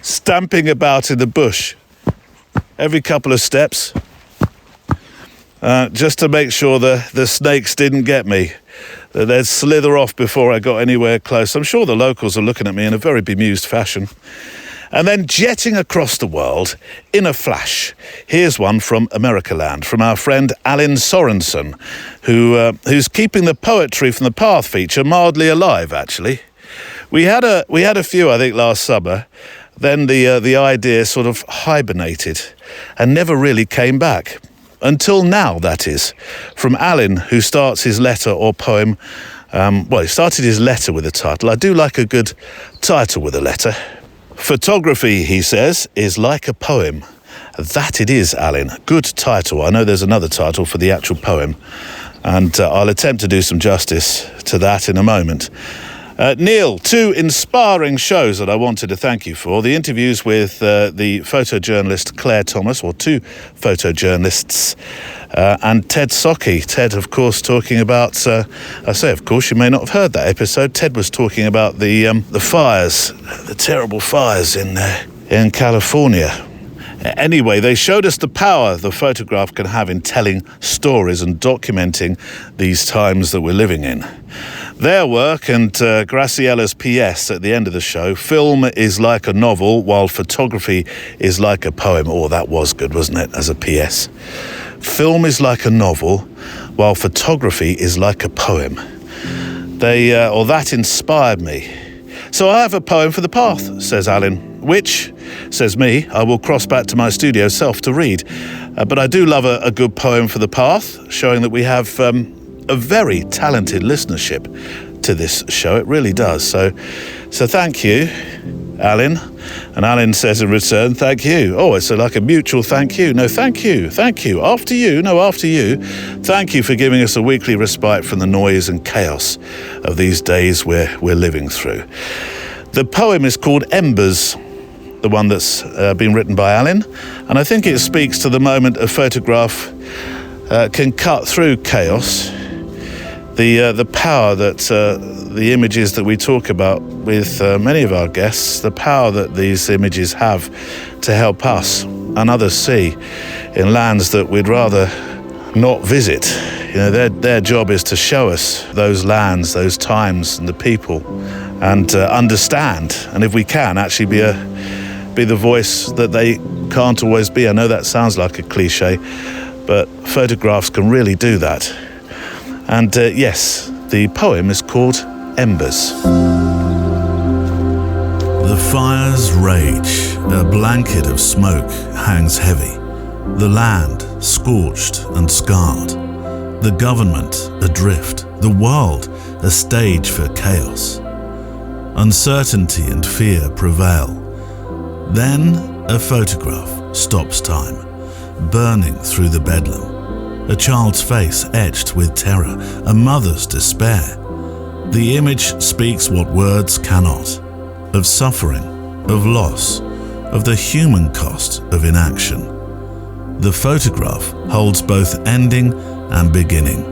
stamping about in the bush every couple of steps. Just to make sure the snakes didn't get me. They'd slither off before I got anywhere close. I'm sure the locals are looking at me in a very bemused fashion. And then jetting across the world in a flash, here's one from America land, from our friend Allin Sorenson, who's keeping the poetry from the Path feature mildly alive, actually. We had a few, I think, last summer. Then the idea sort of hibernated and never really came back. Until now, that is. From Allin, who starts his letter or poem. He started his letter with a title. I do like a good title with a letter. Photography, he says, is like a poem. That it is, Allin. Good title. I know there's another title for the actual poem. And I'll attempt to do some justice to that in a moment. Neil, 2 inspiring shows that I wanted to thank you for. The interviews with the photojournalist Claire Thomas, or 2 photojournalists, and Ted Sockie. Ted, of course, talking about, I say, of course, you may not have heard that episode. Ted was talking about the fires, the terrible fires in California. Anyway, they showed us the power the photograph can have in telling stories and documenting these times that we're living in. Their work and Graciella's PS at the end of the show, film is like a novel while photography is like a poem. Oh, that was good, wasn't it, as a PS? Film is like a novel while photography is like a poem. That inspired me. So I have a poem for the Path, says Allin, which, says me, I will cross back to my studio self to read. But I do love a good poem for the Path, showing that we have a very talented listenership to this show. It really does. So thank you, Allin. And Allin says in return, thank you. Oh, it's like a mutual thank you. No, thank you. Thank you. After you. Thank you for giving us a weekly respite from the noise and chaos of these days we're living through. The poem is called Embers, the one that's been written by Allin. And I think it speaks to the moment a photograph can cut through chaos the power that the images that we talk about with many of our guests, the power that these images have to help us and others see in lands that we'd rather not visit. You know, their job is to show us those lands, those times and the people, and understand, and if we can, actually be the voice that they can't always be. I know that sounds like a cliche, but photographs can really do that. And yes, the poem is called Embers. The fire's rage, a blanket of smoke hangs heavy. The land scorched and scarred. The government adrift. The world a stage for chaos. Uncertainty and fear prevail. Then a photograph stops time, burning through the bedlam. A child's face etched with terror, a mother's despair. The image speaks what words cannot, of suffering, of loss, of the human cost of inaction. The photograph holds both ending and beginning,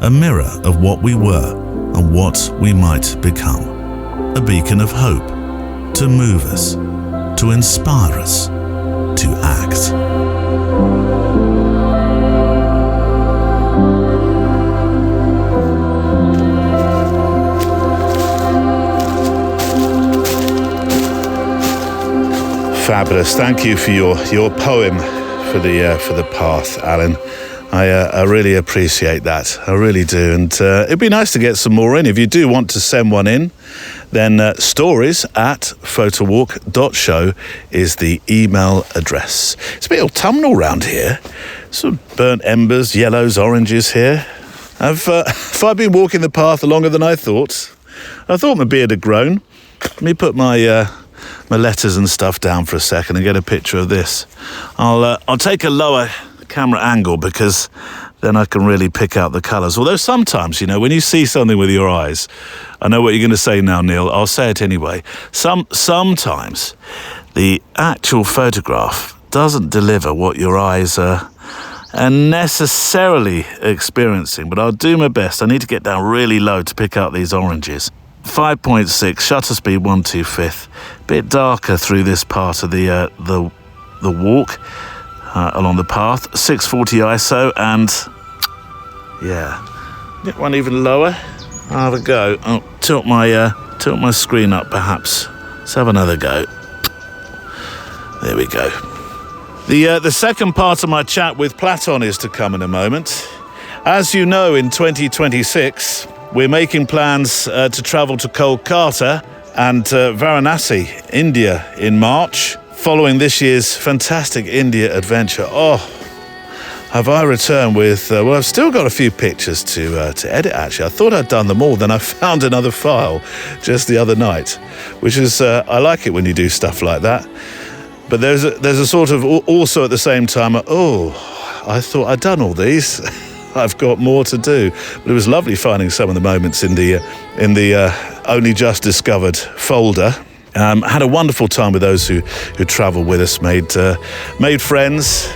a mirror of what we were and what we might become, a beacon of hope, to move us, to inspire us, to act. Fabulous. Thank you for your poem for the path, Allin. I really appreciate that. I really do. And it'd be nice to get some more in. If you do want to send one in, then stories@photowalk.show is the email address. It's a bit autumnal round here. Some burnt embers, yellows, oranges here. Have I been walking the path longer than I thought? I thought my beard had grown. Let me put my letters and stuff down for a second and get a picture of this. I'll take a lower camera angle because then I can really pick out the colours. Although sometimes, you know, when you see something with your eyes, I know what you're going to say now, Neil. I'll say it anyway. Sometimes the actual photograph doesn't deliver what your eyes are necessarily experiencing, but I'll do my best. I need to get down really low to pick out these oranges. 5.6, shutter speed 1/2/5. Bit darker through this part of the walk along the path. 640 ISO, and yeah, get one even lower. I'll have a go. I'll tilt my screen up perhaps. Let's have another go. There we go. The second part of my chat with Platon is to come in a moment. As you know, in 2026. We're making plans to travel to Kolkata and Varanasi, India, in March, following this year's fantastic India adventure. Oh, have I returned with... well, I've still got a few pictures to edit, actually. I thought I'd done them all, then I found another file just the other night, which is... I like it when you do stuff like that. But there's a sort of... Also at the same time, I thought I'd done all these. I've got more to do. But it was lovely finding some of the moments in the only just discovered folder. Had a wonderful time with those who travelled with us, made friends,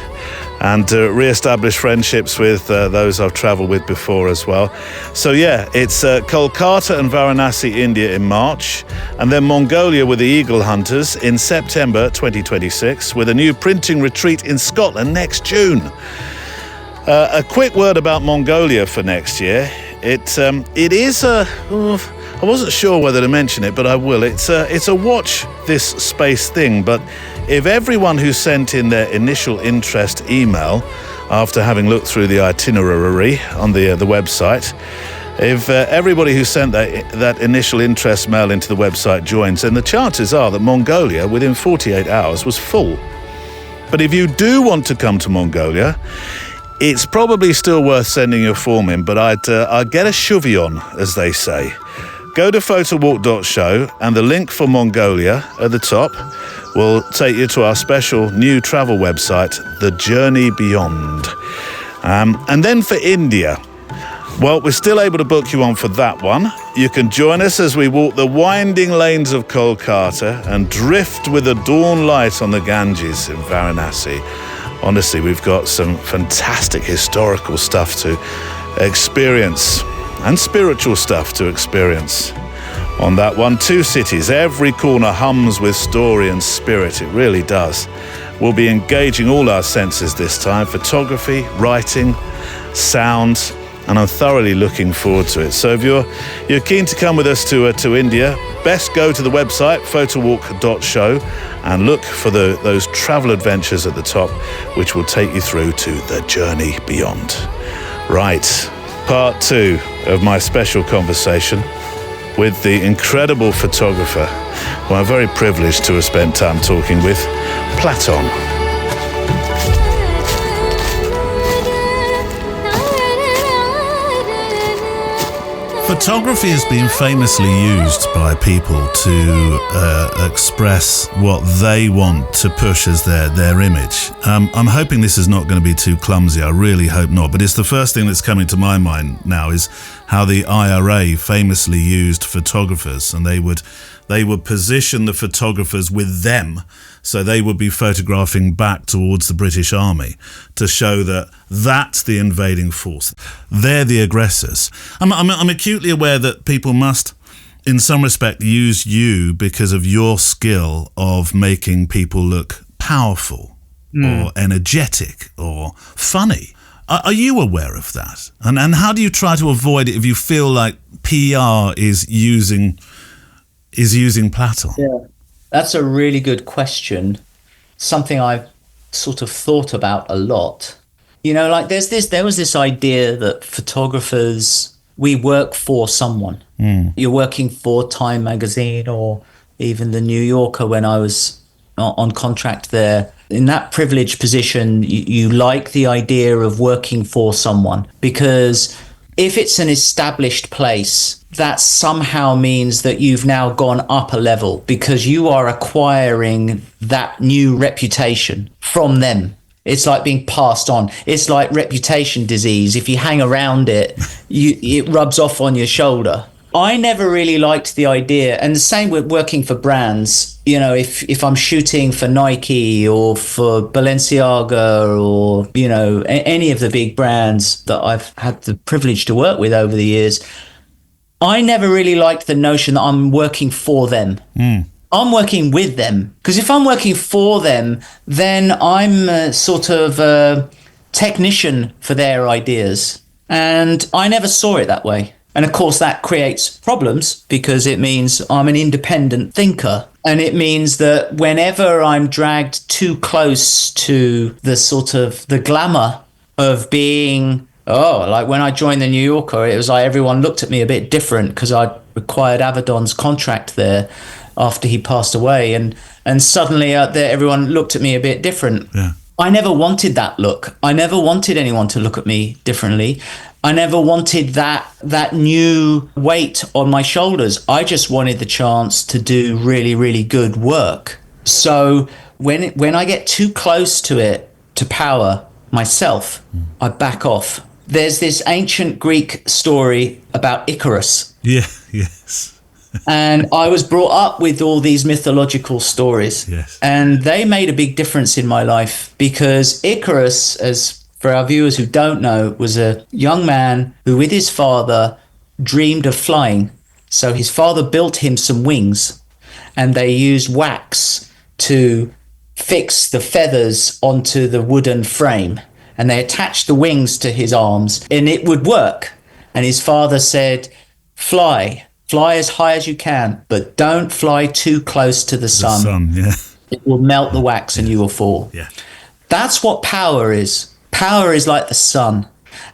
and re-established friendships with those I've travelled with before as well. So yeah, it's Kolkata and Varanasi, India in March, and then Mongolia with the Eagle Hunters in September 2026, with a new printing retreat in Scotland next June. A quick word about Mongolia for next year. It is a... I wasn't sure whether to mention it, but I will. It's a watch this space thing, but if everyone who sent in their initial interest email after having looked through the itinerary on the website, if everybody who sent that initial interest mail into the website joins, then the chances are that Mongolia, within 48 hours, was full. But if you do want to come to Mongolia, it's probably still worth sending your form in, but I'd get a shovey on, as they say. Go to photowalk.show, and the link for Mongolia at the top will take you to our special new travel website, The Journey Beyond. And then for India, well, we're still able to book you on for that one. You can join us as we walk the winding lanes of Kolkata and drift with the dawn light on the Ganges in Varanasi. Honestly, we've got some fantastic historical stuff to experience. and spiritual stuff to experience. On that one, two cities, every corner hums with story and spirit, it really does. We'll be engaging all our senses this time, photography, writing, sound, and I'm thoroughly looking forward to it. So if you're keen to come with us to India, best go to the website, photowalk.show, and look for those travel adventures at the top, which will take you through to the journey beyond. Right, part 2 of my special conversation with the incredible photographer who I'm very privileged to have spent time talking with, Platon. Photography has been famously used by people to express what they want to push as their image. I'm hoping this is not going to be too clumsy. I really hope not. But it's the first thing that's coming to my mind now is how the IRA famously used photographers, and they would position the photographers with them. So they would be photographing back towards the British Army to show that that's the invading force. They're the aggressors. I'm acutely aware that people must, in some respect, use you because of your skill of making people look powerful or energetic or funny. Are you aware of that? And how do you try to avoid it if you feel like PR is using Platon? Yeah. That's a really good question. Something I've sort of thought about a lot. You know, like there was this idea that photographers, we work for someone. You're working for Time magazine or even the New Yorker when I was on contract there. In that privileged position, you like the idea of working for someone, because if it's an established place, that somehow means that you've now gone up a level because you are acquiring that new reputation from them. It's like being passed on. It's like reputation disease. If you hang around it, it rubs off on your shoulder. I never really liked the idea. And the same with working for brands. You know, if I'm shooting for Nike or for Balenciaga or, you know, any of the big brands that I've had the privilege to work with over the years, I never really liked the notion that I'm working for them. I'm working with them. Because if I'm working for them, then I'm a sort of a technician for their ideas. And I never saw it that way. And of course, that creates problems because it means I'm an independent thinker. And it means that whenever I'm dragged too close to the sort of the glamour of being, like when I joined the New Yorker, it was like everyone looked at me a bit different because I acquired Avedon's contract there after he passed away. And suddenly out there, everyone looked at me a bit different. Yeah. I never wanted that look. I never wanted anyone to look at me differently. I never wanted that new weight on my shoulders. I just wanted the chance to do really, really good work. So when I get too close to it, to power myself, I back off. There's this ancient Greek story about Icarus. Yeah, yes. And I was brought up with all these mythological stories. Yes. And they made a big difference in my life because Icarus, as for our viewers who don't know, was a young man who with his father dreamed of flying. So his father built him some wings and they used wax to fix the feathers onto the wooden frame. And they attached the wings to his arms and it would work. And his father said, fly as high as you can, but don't fly too close to the sun. The sun, yeah. It will melt the wax and you will fall. Yeah. That's what power is. Power is like the sun.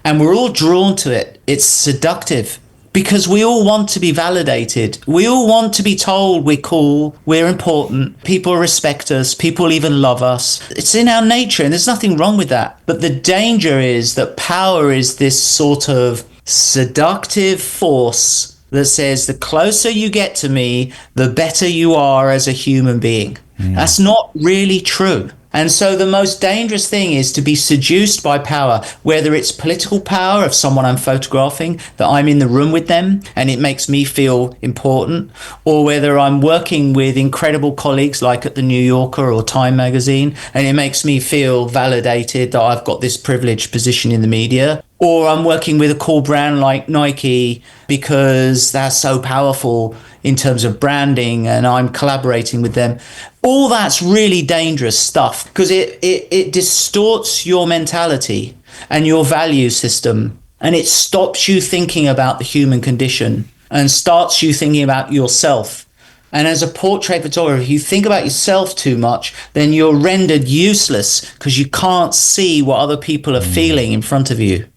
And we're all drawn to it. It's seductive because we all want to be validated. We all want to be told we're cool, we're important, people respect us, people even love us. It's in our nature and there's nothing wrong with that. But the danger is that power is this sort of seductive force that says the closer you get to me, the better you are as a human being. That's not really true. And so the most dangerous thing is to be seduced by power, whether it's political power of someone I'm photographing, that I'm in the room with them and it makes me feel important, or whether I'm working with incredible colleagues like at the New Yorker or Time magazine and it makes me feel validated that I've got this privileged position in the media, or I'm working with a cool brand like Nike because they're so powerful in terms of branding and I'm collaborating with them. All that's really dangerous stuff because it distorts your mentality and your value system, and it stops you thinking about the human condition and starts you thinking about yourself. And as a portrait photographer, if you think about yourself too much, then you're rendered useless because you can't see what other people are feeling in front of you.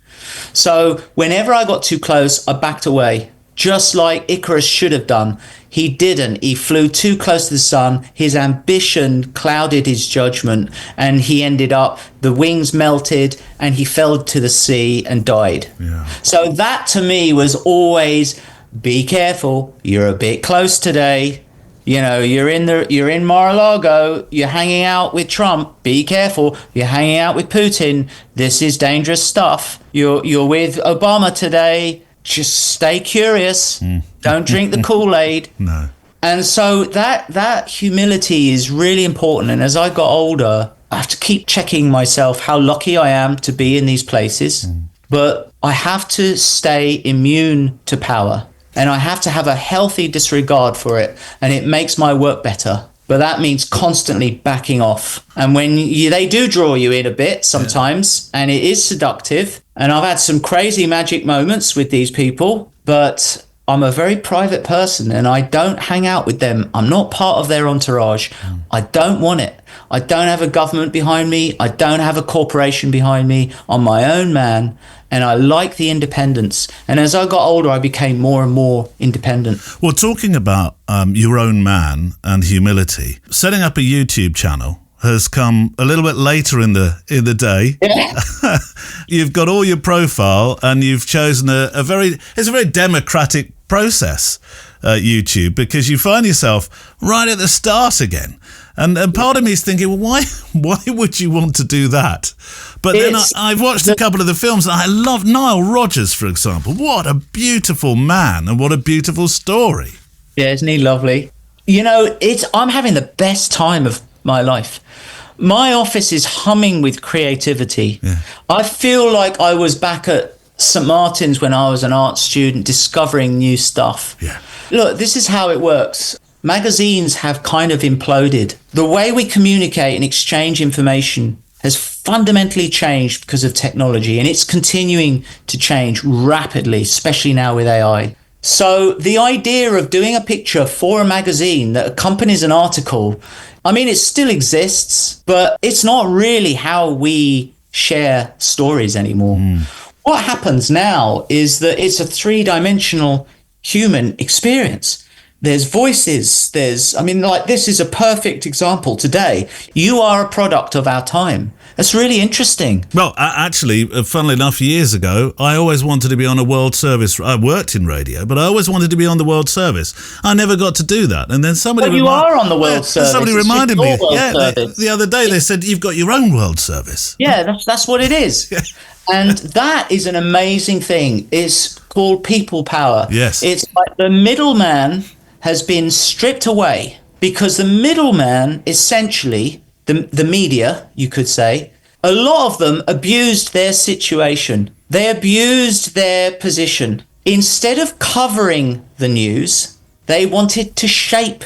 So whenever I got too close, I backed away, just like Icarus should have done. He didn't. He flew too close to the sun. His ambition clouded his judgment, and he ended up, the wings melted, and he fell to the sea and died. Yeah. So that to me was always, be careful. You're a bit close today. You know, you're in Mar-a-Lago, you're hanging out with Trump, be careful. You're hanging out with Putin, this is dangerous stuff. You're with Obama today, just stay curious. Don't drink the Kool-Aid. No. And so that humility is really important. And as I got older, I have to keep checking myself how lucky I am to be in these places. But I have to stay immune to power. And I have to have a healthy disregard for it. And it makes my work better. But that means constantly backing off. And when they do draw you in a bit sometimes, and it is seductive. And I've had some crazy magic moments with these people, but I'm a very private person and I don't hang out with them. I'm not part of their entourage. I don't want it. I don't have a government behind me. I don't have a corporation behind me. I'm my own man. And I like the independence. And as I got older, I became more and more independent. Well, talking about your own man and humility, setting up a YouTube channel has come a little bit later in the day. Yeah. You've got all your profile and you've chosen it's a very democratic process, YouTube, because you find yourself right at the start again. And part of me is thinking, well, why would you want to do that? But then I've watched a couple of the films and I love Nile Rodgers, for example. What a beautiful man and what a beautiful story. Yeah, isn't he lovely? You know, I'm having the best time of my life. My office is humming with creativity. Yeah. I feel like I was back at St. Martin's when I was an art student discovering new stuff. Yeah. Look, this is how it works. Magazines have kind of imploded. The way we communicate and exchange information has fundamentally changed because of technology, and it's continuing to change rapidly, especially now with AI. So the idea of doing a picture for a magazine that accompanies an article, I mean, it still exists, but it's not really how we share stories anymore. What happens now is that it's a three-dimensional human experience. There's voices, this is a perfect example today. You are a product of our time. That's really interesting. Well, actually, funnily enough, years ago, I always wanted to be on a World Service. I worked in radio, but I always wanted to be on the World Service. I never got to do that. And then somebody... Well, you are on the World Service. Somebody reminded me. The other day they said, you've got your own World Service. Yeah, that's what it is. Yeah. And that is an amazing thing. It's called people power. Yes. It's like the middleman has been stripped away because the middleman, essentially, the media, you could say, a lot of them abused their situation. They abused their position. Instead of covering the news, they wanted to shape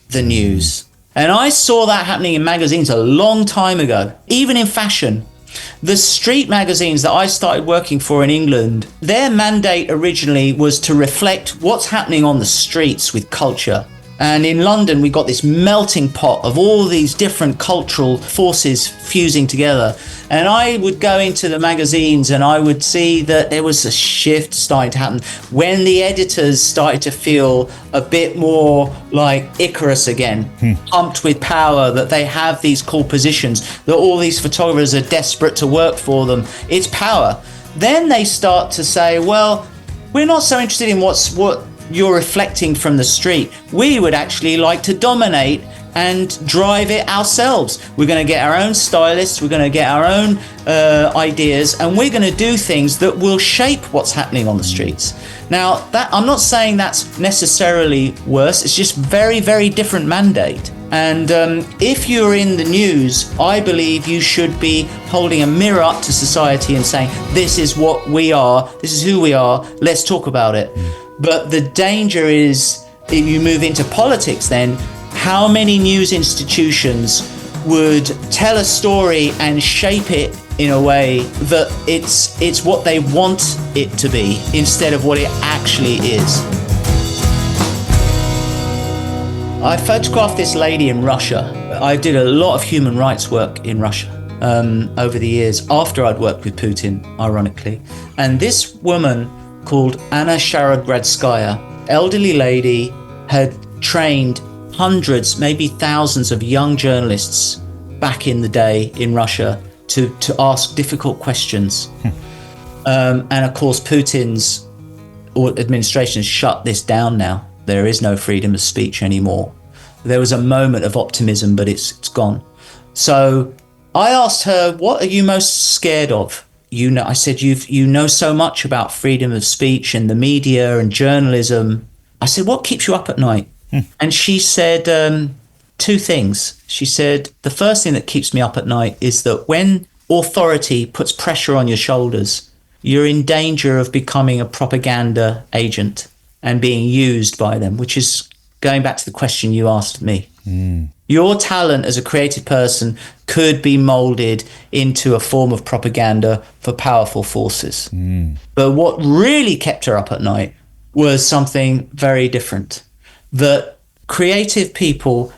the news. And I saw that happening in magazines a long time ago, even in fashion. The street magazines that I started working for in England, their mandate originally was to reflect what's happening on the streets with culture. And in London, we got this melting pot of all these different cultural forces fusing together. And I would go into the magazines and I would see that there was a shift starting to happen when the editors started to feel a bit more like Icarus again, pumped with power, that they have these cool positions, that all these photographers are desperate to work for them. It's power. Then they start to say, well, we're not so interested in what you're reflecting from the street. We would actually like to dominate and drive it ourselves. We're going to get our own stylists, we're going to get our own ideas, and we're going to do things that will shape what's happening on the streets. Now, that I'm not saying that's necessarily worse, it's just very, very different mandate. And if you're in the news, I believe you should be holding a mirror up to society and saying, this is what we are, this is who we are, let's talk about it. But the danger is, if you move into politics then, how many news institutions would tell a story and shape it in a way that it's what they want it to be instead of what it actually is. I photographed this lady in Russia. I did a lot of human rights work in Russia over the years after I'd worked with Putin, ironically. And this woman called Anna Sharodgradskaya, elderly lady, had trained hundreds, maybe thousands of young journalists back in the day in Russia to ask difficult questions. And of course, Putin's administration shut this down now. There is no freedom of speech anymore. There was a moment of optimism, but it's gone. So I asked her, what are you most scared of? You know, I said, you know so much about freedom of speech and the media and journalism. I said, what keeps you up at night? And she said two things. She said, the first thing that keeps me up at night is that when authority puts pressure on your shoulders, you're in danger of becoming a propaganda agent and being used by them, which is going back to the question you asked me. Your talent as a creative person could be molded into a form of propaganda for powerful forces. But what really kept her up at night was something very different. That creative people,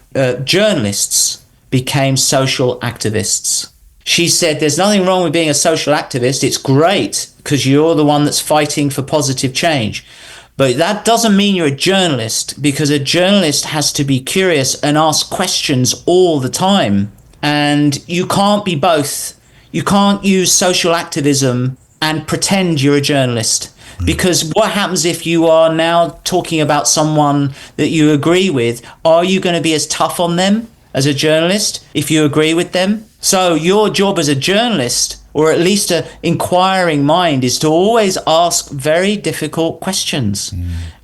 journalists, became social activists. She said, there's nothing wrong with being a social activist. It's great because you're the one that's fighting for positive change. But that doesn't mean you're a journalist, because a journalist has to be curious and ask questions all the time. And you can't be both. You can't use social activism and pretend you're a journalist. Because what happens if you are now talking about someone that you agree with? Are you going to be as tough on them as a journalist if you agree with them? So your job as a journalist, or at least an inquiring mind, is to always ask very difficult questions,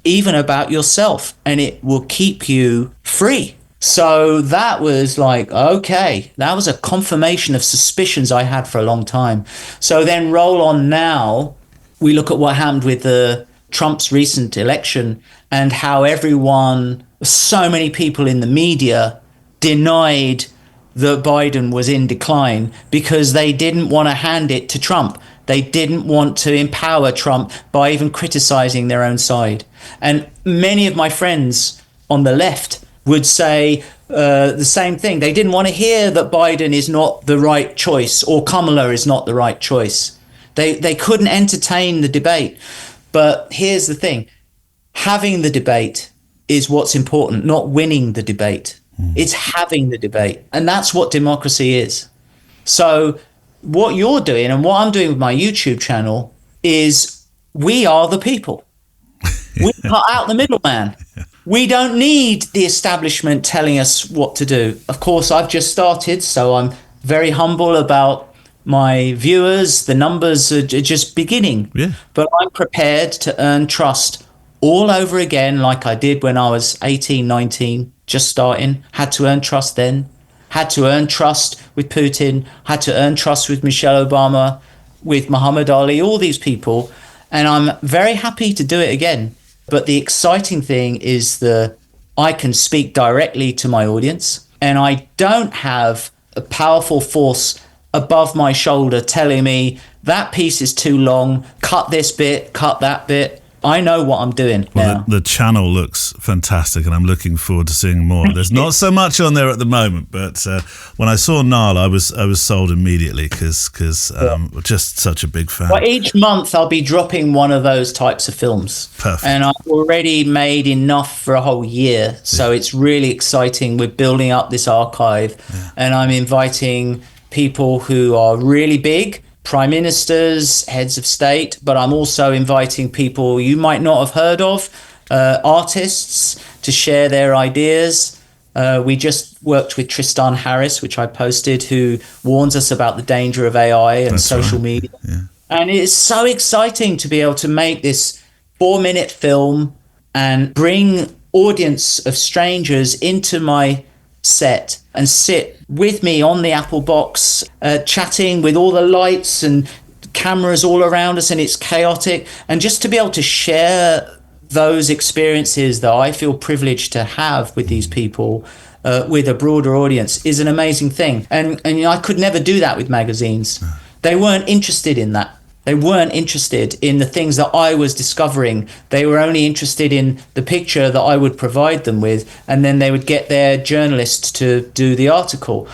even about yourself, and it will keep you free. So that was like, okay, that was a confirmation of suspicions I had for a long time. So then roll on now, we look at what happened with Trump's recent election and how so many people in the media denied that Biden was in decline because they didn't want to hand it to Trump. They didn't want to empower Trump by even criticizing their own side. And many of my friends on the left would say the same thing. They didn't want to hear that Biden is not the right choice or Kamala is not the right choice. They couldn't entertain the debate. But here's the thing. Having the debate is what's important, not winning the debate. It's having the debate. And that's what democracy is. So what you're doing and what I'm doing with my YouTube channel is we are the people. We cut out the middleman. We don't need the establishment telling us what to do. Of course, I've just started, so I'm very humble about my viewers. The numbers are just beginning. Yeah. But I'm prepared to earn trust all over again, like I did when I was 18, 19, just starting. Had to earn trust then. Had to earn trust with Putin. Had to earn trust with Michelle Obama, with Muhammad Ali, all these people. And I'm very happy to do it again. But the exciting thing is I can speak directly to my audience, and I don't have a powerful force above my shoulder telling me that piece is too long, cut this bit, cut that bit. I know what I'm doing now. The channel looks fantastic, and I'm looking forward to seeing more. There's not so much on there at the moment, but when I saw Nile, I was sold immediately because just such a big fan. Well, each month I'll be dropping one of those types of films. Perfect. And I've already made enough for a whole year, so it's really exciting. We're building up this archive, and I'm inviting people who are really big, prime ministers, heads of state, but I'm also inviting people you might not have heard of, artists, to share their ideas. We just worked with Tristan Harris, which I posted, who warns us about the danger of AI and social media. Yeah. And it's so exciting to be able to make this 4-minute film and bring audience of strangers into my set and sit with me on the Apple box, chatting with all the lights and cameras all around us, and it's chaotic. And just to be able to share those experiences that I feel privileged to have with these people, with a broader audience, is an amazing thing. And I could never do that with magazines. They weren't interested in that. They weren't interested in the things that I was discovering. They were only interested in the picture that I would provide them with, and then they would get their journalist to do the article,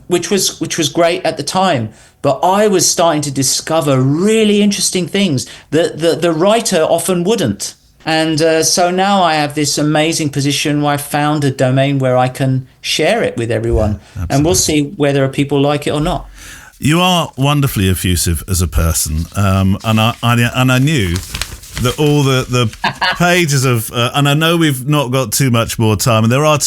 which was great at the time. But I was starting to discover really interesting things that the writer often wouldn't. And so now I have this amazing position where I found a domain where I can share it with everyone. Yeah, and we'll see whether people like it or not. You are wonderfully effusive as a person, and I knew that all the pages of and I know we've not got too much more time, and there are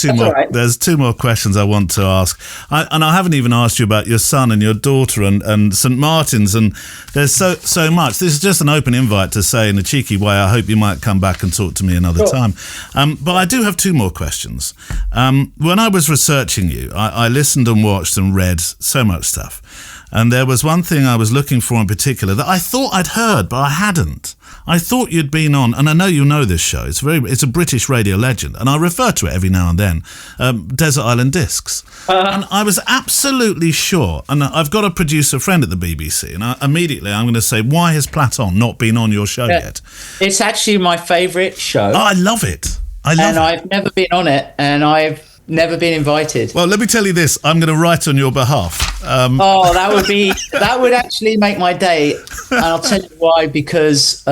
there's two more questions I want to ask, and I haven't even asked you about your son and your daughter and St. Martin's, and there's so much. This is just an open invite to say in a cheeky way, I hope you might come back and talk to me another time. But I do have two more questions. When I was researching you, I listened and watched and read so much stuff. And there was one thing I was looking for in particular that I thought I'd heard, but I hadn't. I thought you'd been on, and I know you know this show, it's a British radio legend, and I refer to it every now and then, Desert Island Discs. And I was absolutely sure, and I've got a producer friend at the BBC, and I'm going to say, why has Platon not been on your show yet? It's actually my favourite show. Oh, I love it. I've never been on it, and I've never been invited. Well, let me tell you this. I'm going to write on your behalf. That would actually make my day. And I'll tell you why, because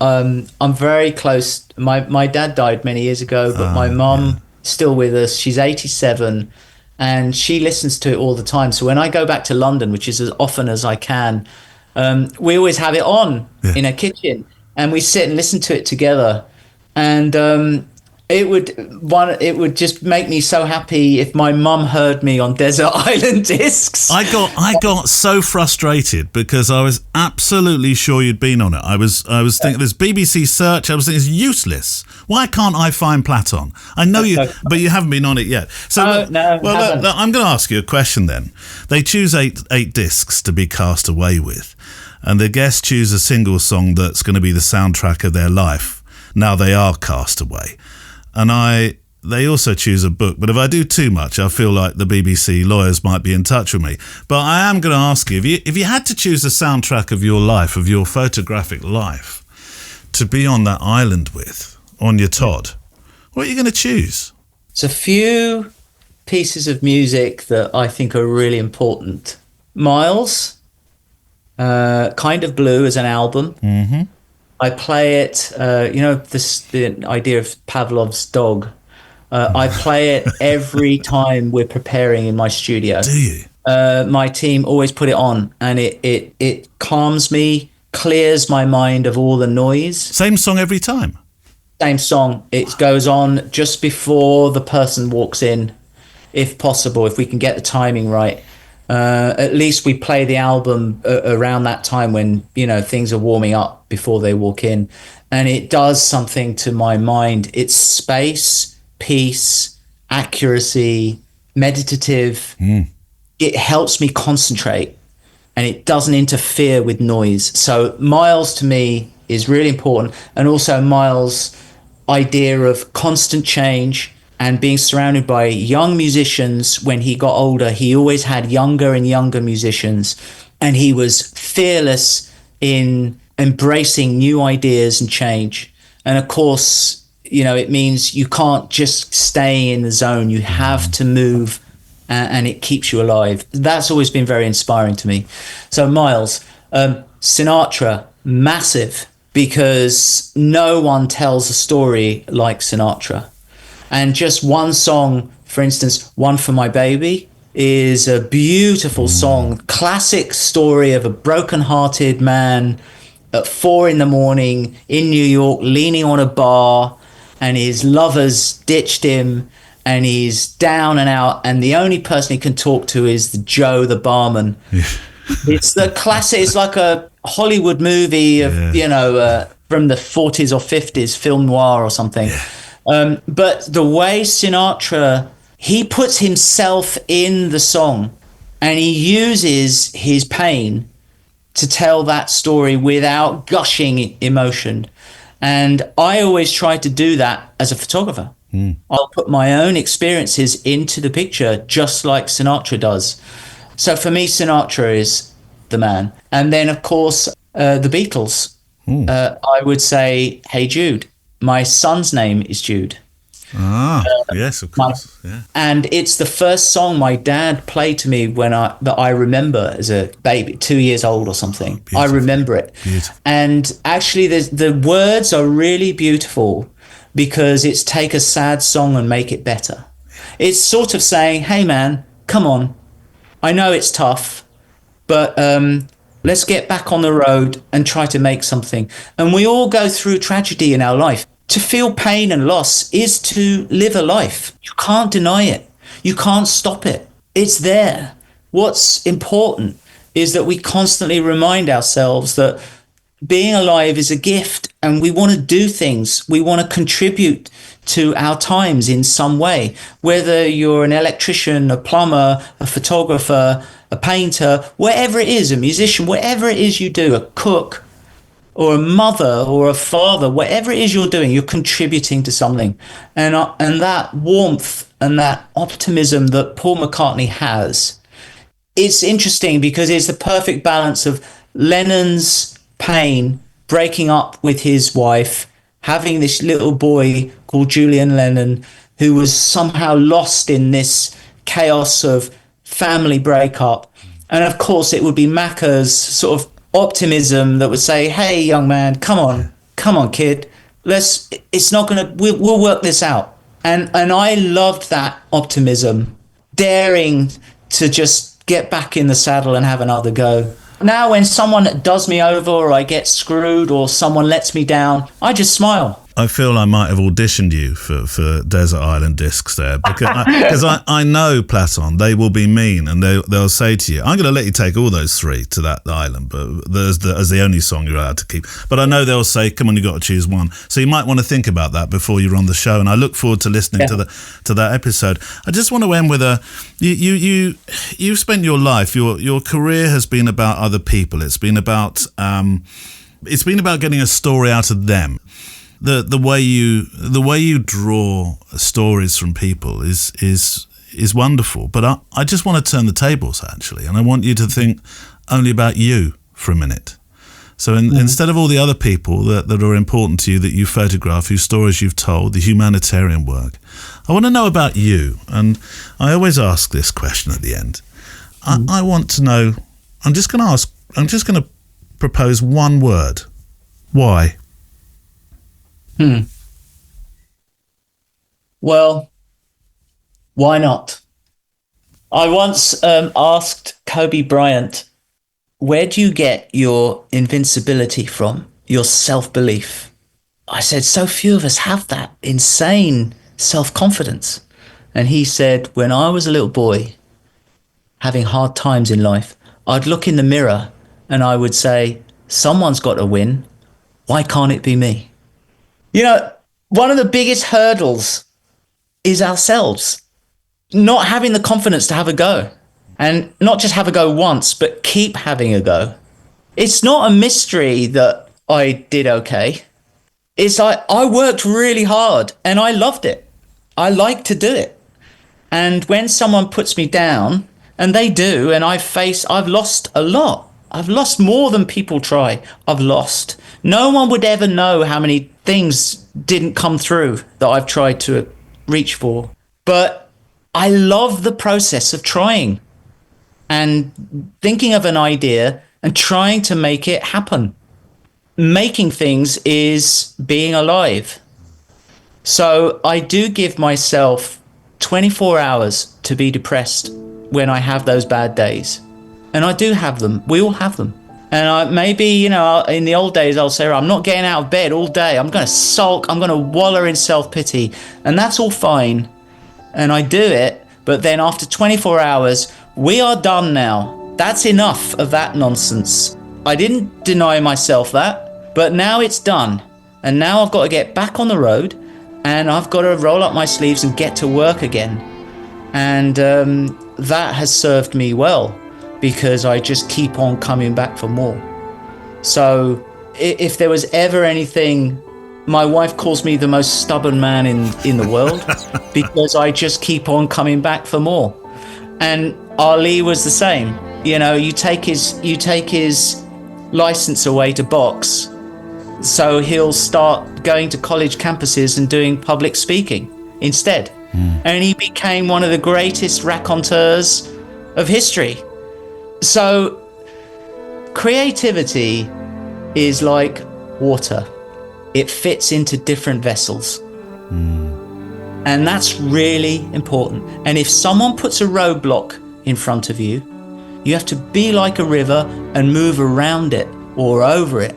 I'm very close. My dad died many years ago, but my mum is still with us. She's 87 and she listens to it all the time. So when I go back to London, which is as often as I can, we always have it on in her kitchen and we sit and listen to it together. And it would just make me so happy if my mum heard me on Desert Island Discs. I got so frustrated because I was absolutely sure you'd been on it. I was thinking this BBC search. I was thinking it's useless. Why can't I find Platon? I know you, but you haven't been on it yet. So I'm going to ask you a question then. They choose eight discs to be cast away with, and the guests choose a single song that's going to be the soundtrack of their life. Now they are cast away. And they also choose a book. But if I do too much, I feel like the BBC lawyers might be in touch with me. But I am going to ask you, if you had to choose the soundtrack of your life, of your photographic life, to be on that island with, on your Todd, what are you going to choose? It's a few pieces of music that I think are really important. Miles, Kind of Blue as an album. Mm-hmm. I play it, the idea of Pavlov's dog. I play it every time we're preparing in my studio. Do you? My team always put it on, and it calms me, clears my mind of all the noise. Same song every time? Same song. It goes on just before the person walks in, if possible, if we can get the timing right. At least we play the album around that time when, things are warming up before they walk in. And it does something to my mind. It's space, peace, accuracy, meditative. It helps me concentrate and it doesn't interfere with noise. So Miles to me is really important. And also Miles' idea of constant change and being surrounded by young musicians. When he got older, he always had younger and younger musicians, and he was fearless in embracing new ideas and change. And of course, it means you can't just stay in the zone. You have to move, and it keeps you alive. That's always been very inspiring to me. So Miles, Sinatra, massive, because no one tells a story like Sinatra. And just one song, for instance, One for My Baby, is a beautiful song. Classic story of a broken-hearted man at 4 a.m. in New York, leaning on a bar, and his lovers ditched him, and he's down and out, and the only person he can talk to is Joe, the barman. It's the classic. It's like a Hollywood movie of, from the 40s or 50s, film noir or something. But the way Sinatra He puts himself in the song and he uses his pain to tell that story without gushing emotion. And I always try to do that as a photographer. I'll put my own experiences into the picture, just like Sinatra does. So for me, Sinatra is the man. And then, of course, the Beatles. I would say, Hey Jude. My son's name is Jude. Yes, of course. Yeah. And it's the first song my dad played to me that I remember as a baby, 2 years old or something. I remember it. Beautiful. And actually, the words are really beautiful because it's take a sad song and make it better. It's sort of saying, hey man, come on. I know it's tough, but let's get back on the road and try to make something. And we all go through tragedy in our life. To feel pain and loss is to live a life. You can't deny it. You can't stop it. It's there. What's important is that we constantly remind ourselves that being alive is a gift and we want to do things. We want to contribute to our times in some way, whether you're an electrician, a plumber, a photographer, a painter, whatever it is, a musician, whatever it is you do, a cook, or a mother or a father, whatever it is you're doing, you're contributing to something. And that warmth and that optimism that Paul McCartney has, it's interesting because it's the perfect balance of Lennon's pain, breaking up with his wife, having this little boy called Julian Lennon, who was somehow lost in this chaos of family breakup. And of course, it would be Macca's sort of optimism that would say, hey, young man, come on, kid, we'll work this out. And I loved that optimism, daring to just get back in the saddle and have another go. Now, when someone does me over or I get screwed or someone lets me down, I just smile. I feel I might have auditioned you for Desert Island Discs there because I know, Platon, they will be mean and they'll say to you, I'm going to let you take all those three to that island, but as the only song you're allowed to keep. But I know they'll say, come on, you've got to choose one. So you might want to think about that before you're on the show. And I look forward to listening to that episode. I just want to end with you've spent your life, your career has been about other people. It's been about getting a story out of them. The way you draw stories from people is wonderful. But I just want to turn the tables, actually, and I want you to think only about you for a minute. So instead of all the other people that are important to you, that you photograph, whose stories you've told, the humanitarian work, I want to know about you. And I always ask this question at the end. I want to know, I'm just going to propose one word. Why? Well, why not? I once asked Kobe Bryant, where do you get your invincibility from, your self-belief? I said, so few of us have that insane self-confidence. And he said, when I was a little boy having hard times in life, I'd look in the mirror and I would say, someone's got to win. Why can't it be me? You know, one of the biggest hurdles is ourselves not having the confidence to have a go, and not just have a go once, but keep having a go. It's not a mystery that I did okay. It's like I worked really hard and I loved it. I like to do it. And when someone puts me down, and they do, and I've lost a lot. I've lost more than people try. I've lost. No one would ever know how many things didn't come through that I've tried to reach for. But I love the process of trying and thinking of an idea and trying to make it happen. Making things is being alive. So I do give myself 24 hours to be depressed when I have those bad days. And I do have them. We all have them. And maybe, in the old days, I'll say, I'm not getting out of bed all day. I'm going to sulk. I'm going to wallow in self-pity. And that's all fine. And I do it. But then after 24 hours, we are done now. That's enough of that nonsense. I didn't deny myself that, but now it's done. And now I've got to get back on the road and I've got to roll up my sleeves and get to work again. And that has served me well because I just keep on coming back for more. So if there was ever anything, my wife calls me the most stubborn man in the world because I just keep on coming back for more. And Ali was the same. You know, you take his license away to box, so he'll start going to college campuses and doing public speaking instead. And he became one of the greatest raconteurs of history. So creativity is like water. It fits into different vessels. And that's really important. And if someone puts a roadblock in front of you, you have to be like a river and move around it or over it.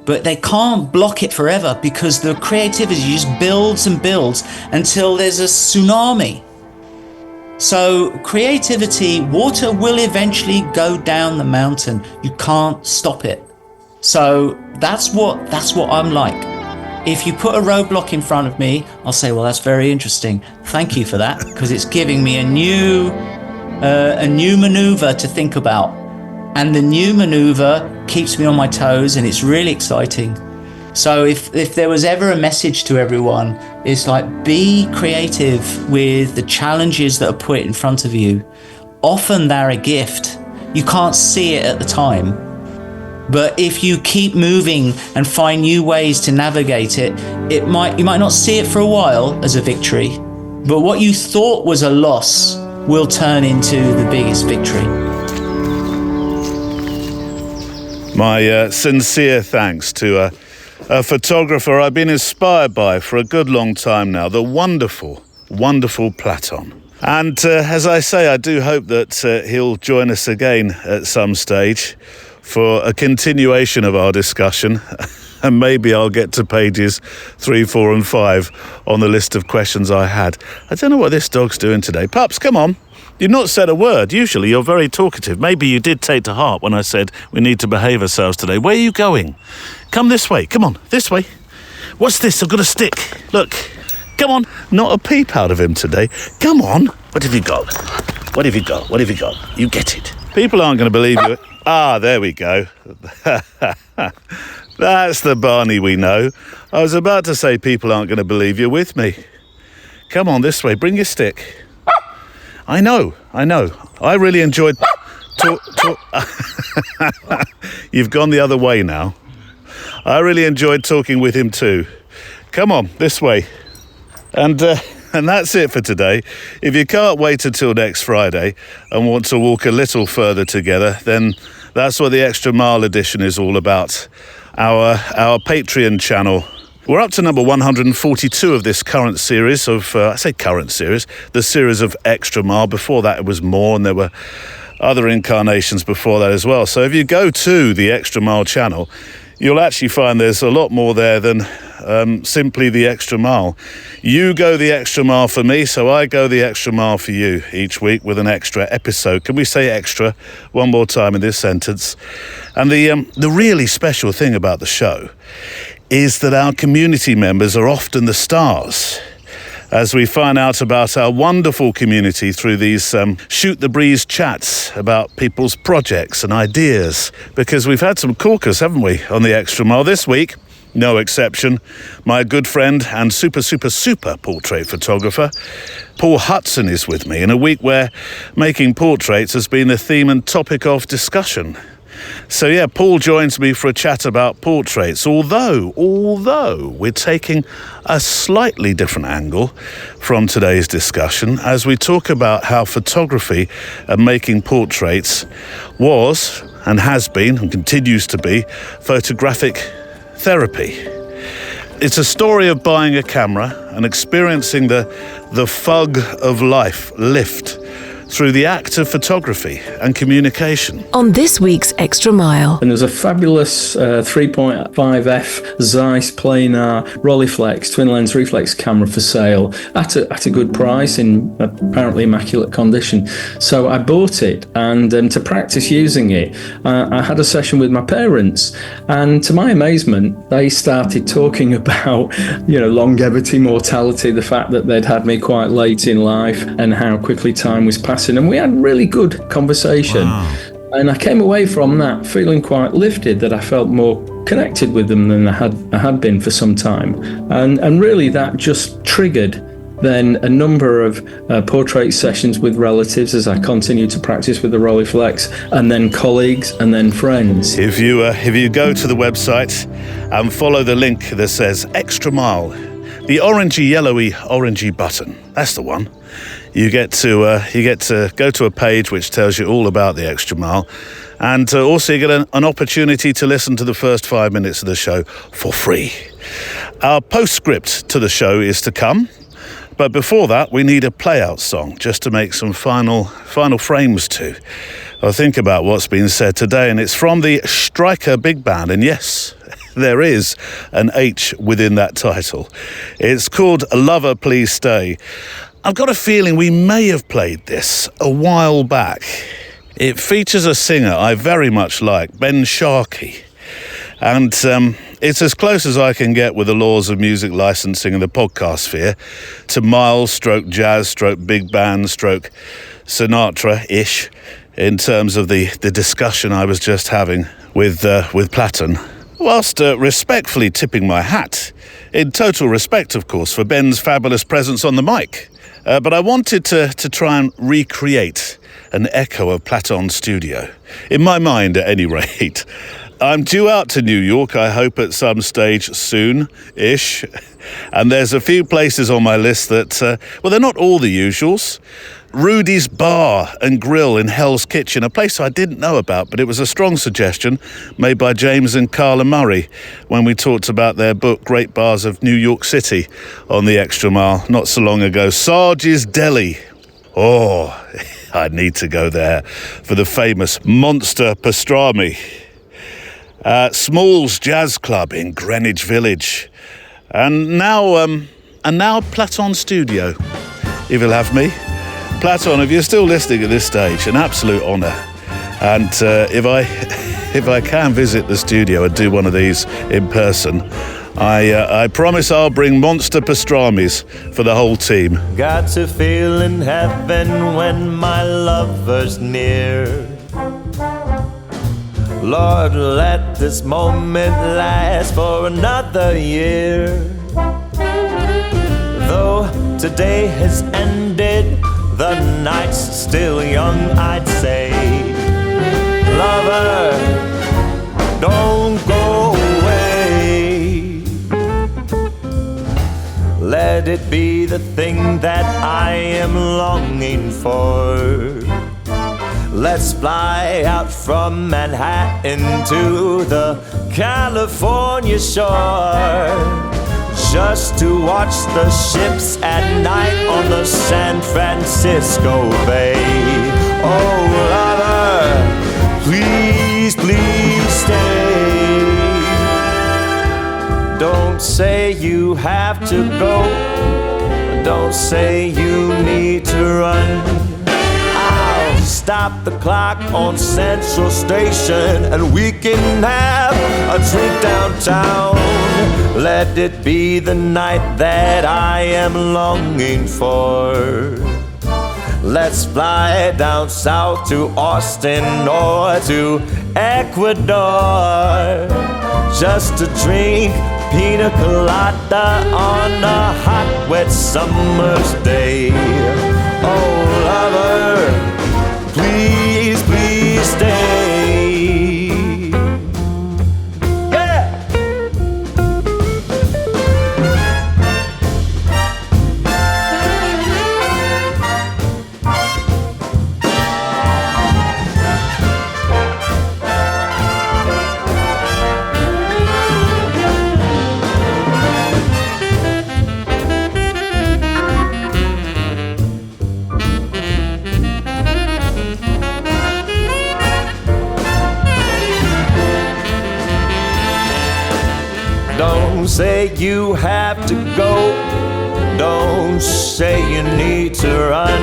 But they can't block it forever because the creativity just builds and builds until there's a tsunami. So creativity, water will eventually go down the mountain. You can't stop it. So that's what I'm like. If you put a roadblock in front of me, I'll say, well, that's very interesting. Thank you for that, because it's giving me a new maneuver to think about. And the new maneuver keeps me on my toes, and it's really exciting. So if there was ever a message to everyone, it's like, be creative with the challenges that are put in front of you. Often they're a gift. You can't see it at the time. But if you keep moving and find new ways to navigate it, you might not see it for a while as a victory, but what you thought was a loss will turn into the biggest victory. My sincere thanks to a photographer I've been inspired by for a good long time now, the wonderful, wonderful Platon. And as I say, I do hope that he'll join us again at some stage for a continuation of our discussion. And maybe I'll get to pages 3, 4 and 5 on the list of questions I had. I don't know what this dog's doing today. Pups, come on. You've not said a word. Usually you're very talkative. Maybe you did take to heart when I said we need to behave ourselves today. Where are you going? Come this way. Come on, this way. What's this? I've got a stick. Look. Come on. Not a peep out of him today. Come on. What have you got? What have you got? What have you got? You get it. People aren't going to believe you. Ah, there we go. That's the Barney we know. I was about to say people aren't going to believe you're with me. Come on this way. Bring your stick. I know. I really enjoyed... You've gone the other way now. I really enjoyed talking with him too. Come on, this way. And that's it for today. If you can't wait until next Friday and want to walk a little further together, then that's what the Extra Mile edition is all about. Our Patreon channel. We're up to number 142 of this current series of, I say current series, the series of Extra Mile. Before that it was more, and there were other incarnations before that as well. So if you go to the Extra Mile channel, you'll actually find there's a lot more there than simply the extra mile. You go the extra mile for me, so I go the extra mile for you each week with an extra episode. Can we say extra one more time in this sentence? And the really special thing about the show is that our community members are often the stars, as we find out about our wonderful community through these shoot the breeze chats about people's projects and ideas, because we've had some corkers, haven't we, on the extra mile this week. No exception. My good friend and super portrait photographer, Paul Hutson, is with me in a week where making portraits has been the theme and topic of discussion. So yeah, Paul joins me for a chat about portraits, although we're taking a slightly different angle from today's discussion as we talk about how photography and making portraits was and has been and continues to be photographic therapy. It's a story of buying a camera and experiencing the fug of life lift through the act of photography and communication. On this week's Extra Mile. And there's a fabulous 3.5F Zeiss planar Rolleiflex twin lens reflex camera for sale at a good price in apparently immaculate condition. So I bought it, and to practice using it, I had a session with my parents, and to my amazement, they started talking about, longevity, mortality, the fact that they'd had me quite late in life, and how quickly time was passing, and we had really good conversation. Wow. And I came away from that feeling quite lifted, that I felt more connected with them than I had been for some time, and really that just triggered then a number of portrait sessions with relatives as I continued to practice with the Rolleiflex, and then colleagues, and then friends. If you go to the website and follow the link that says Extra Mile, the orangey, yellowy, orangey button, that's the one. You get to go to a page which tells you all about the Extra Mile, and also you get an opportunity to listen to the first 5 minutes of the show for free. Our postscript to the show is to come, but before that we need a play-out song just to make some final frames to. I'll think about what's been said today, and it's from the Striker Big Band, and yes, there is an H within that title. It's called Lover Please Stay. I've got a feeling we may have played this a while back. It features a singer I very much like, Ben Sharkey. And it's as close as I can get with the laws of music licensing in the podcast sphere to Miles stroke jazz stroke big band stroke Sinatra-ish in terms of the discussion I was just having with Platon. Whilst respectfully tipping my hat, in total respect, of course, for Ben's fabulous presence on the mic. But I wanted to try and recreate an echo of Platon's studio, in my mind at any rate. I'm due out to New York, I hope at some stage soon-ish, and there's a few places on my list that, they're not all the usuals. Rudy's Bar and Grill in Hell's Kitchen, a place I didn't know about, but it was a strong suggestion made by James and Carla Murray when we talked about their book Great Bars of New York City on the Extra Mile not so long ago. Sarge's Deli. Oh, I need to go there for the famous Monster Pastrami. Small's Jazz Club in Greenwich Village. And now Platon Studio, if you'll have me. Platon, if you're still listening at this stage, an absolute honour. And if I can visit the studio and do one of these in person, I promise I'll bring monster pastrami's for the whole team. Got to feel in heaven when my lover's near. Lord, let this moment last for another year. Though today has ended, the night's still young, I'd say. Lover, don't go away. Let it be the thing that I am longing for. Let's fly out from Manhattan to the California shore, just to watch the ships at night on the San Francisco Bay. Oh, lover, please, please stay. Don't say you have to go. Don't say you need to run. I'll stop the clock on Central Station and we can have a drink downtown. Let it be the night that I am longing for. Let's fly down south to Austin or to Ecuador, just to drink pina colada on a hot, wet summer's day. Oh, lover, please, please stay. Don't say you have to go. Don't say you need to run.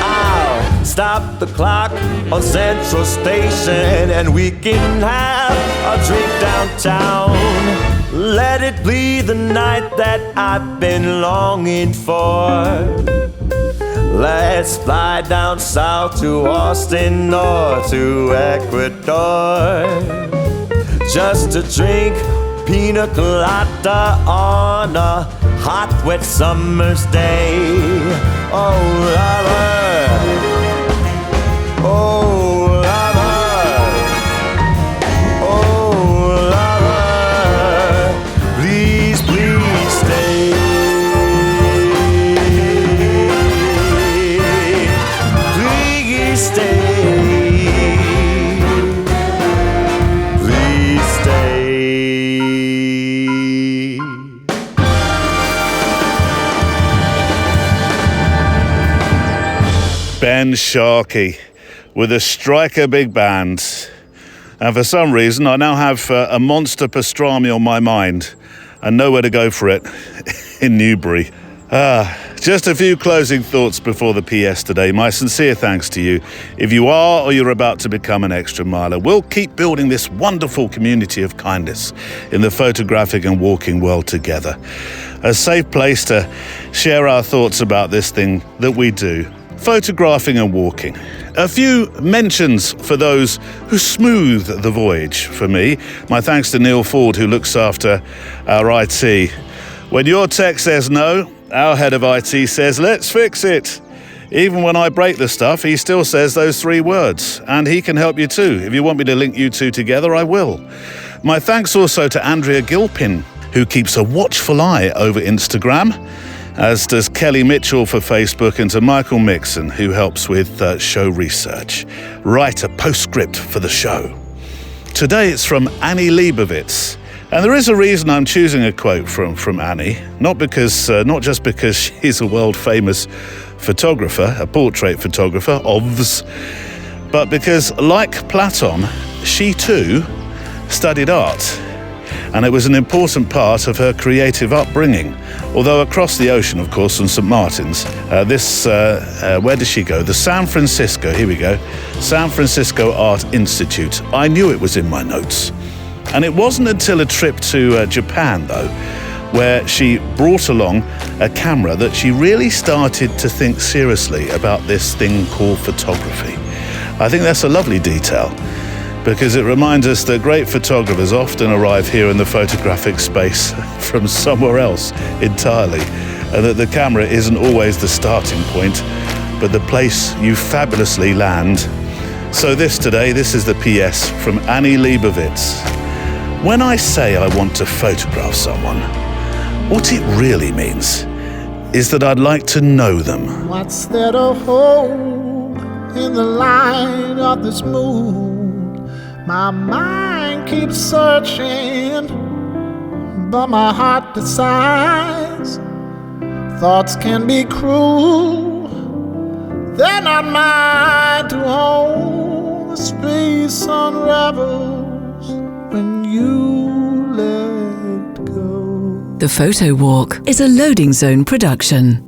I'll stop the clock on Central Station and we can have a drink downtown. Let it be the night that I've been longing for. Let's fly down south to Austin or to Ecuador, just to drink pina colada on a hot, wet summer's day. Oh, lover, oh, lover, oh, lover, please, please stay. Please stay. Please stay. Ben Sharkey with a striker big band. And for some reason, I now have a monster pastrami on my mind and nowhere to go for it in Newbury. Just a few closing thoughts before the PS today. My sincere thanks to you. If you are or you're about to become an extra miler, we'll keep building this wonderful community of kindness in the photographic and walking world together. A safe place to share our thoughts about this thing that we do, photographing and walking. A few mentions for those who smooth the voyage for me. My thanks to Neil Ford, who looks after our IT. When your tech says no, our head of IT says, let's fix it. Even when I break the stuff, he still says those 3 words. And he can help you too. If you want me to link you two together, I will. My thanks also to Andrea Gilpin, who keeps a watchful eye over Instagram, as does Kelly Mitchell for Facebook, and to Michael Mixon, who helps with show research. Write a postscript for the show. Today it's from Annie Leibovitz. And there is a reason I'm choosing a quote from Annie, not just because she's a world-famous photographer, a portrait photographer, but because, like Platon, she too studied art. And it was an important part of her creative upbringing. Although across the ocean, of course, from St. Martin's, where did she go? The San Francisco Art Institute. I knew it was in my notes. And it wasn't until a trip to Japan, though, where she brought along a camera that she really started to think seriously about this thing called photography. I think that's a lovely detail, because it reminds us that great photographers often arrive here in the photographic space from somewhere else entirely, and that the camera isn't always the starting point, but the place you fabulously land. So this is the PS from Annie Leibovitz. When I say I want to photograph someone, what it really means is that I'd like to know them. What's there to hold in the light of this moon? My mind keeps searching, but my heart decides. Thoughts can be cruel, they're not mine to hold. The space unravels when you let go. The Photo Walk is a Loading Zone production.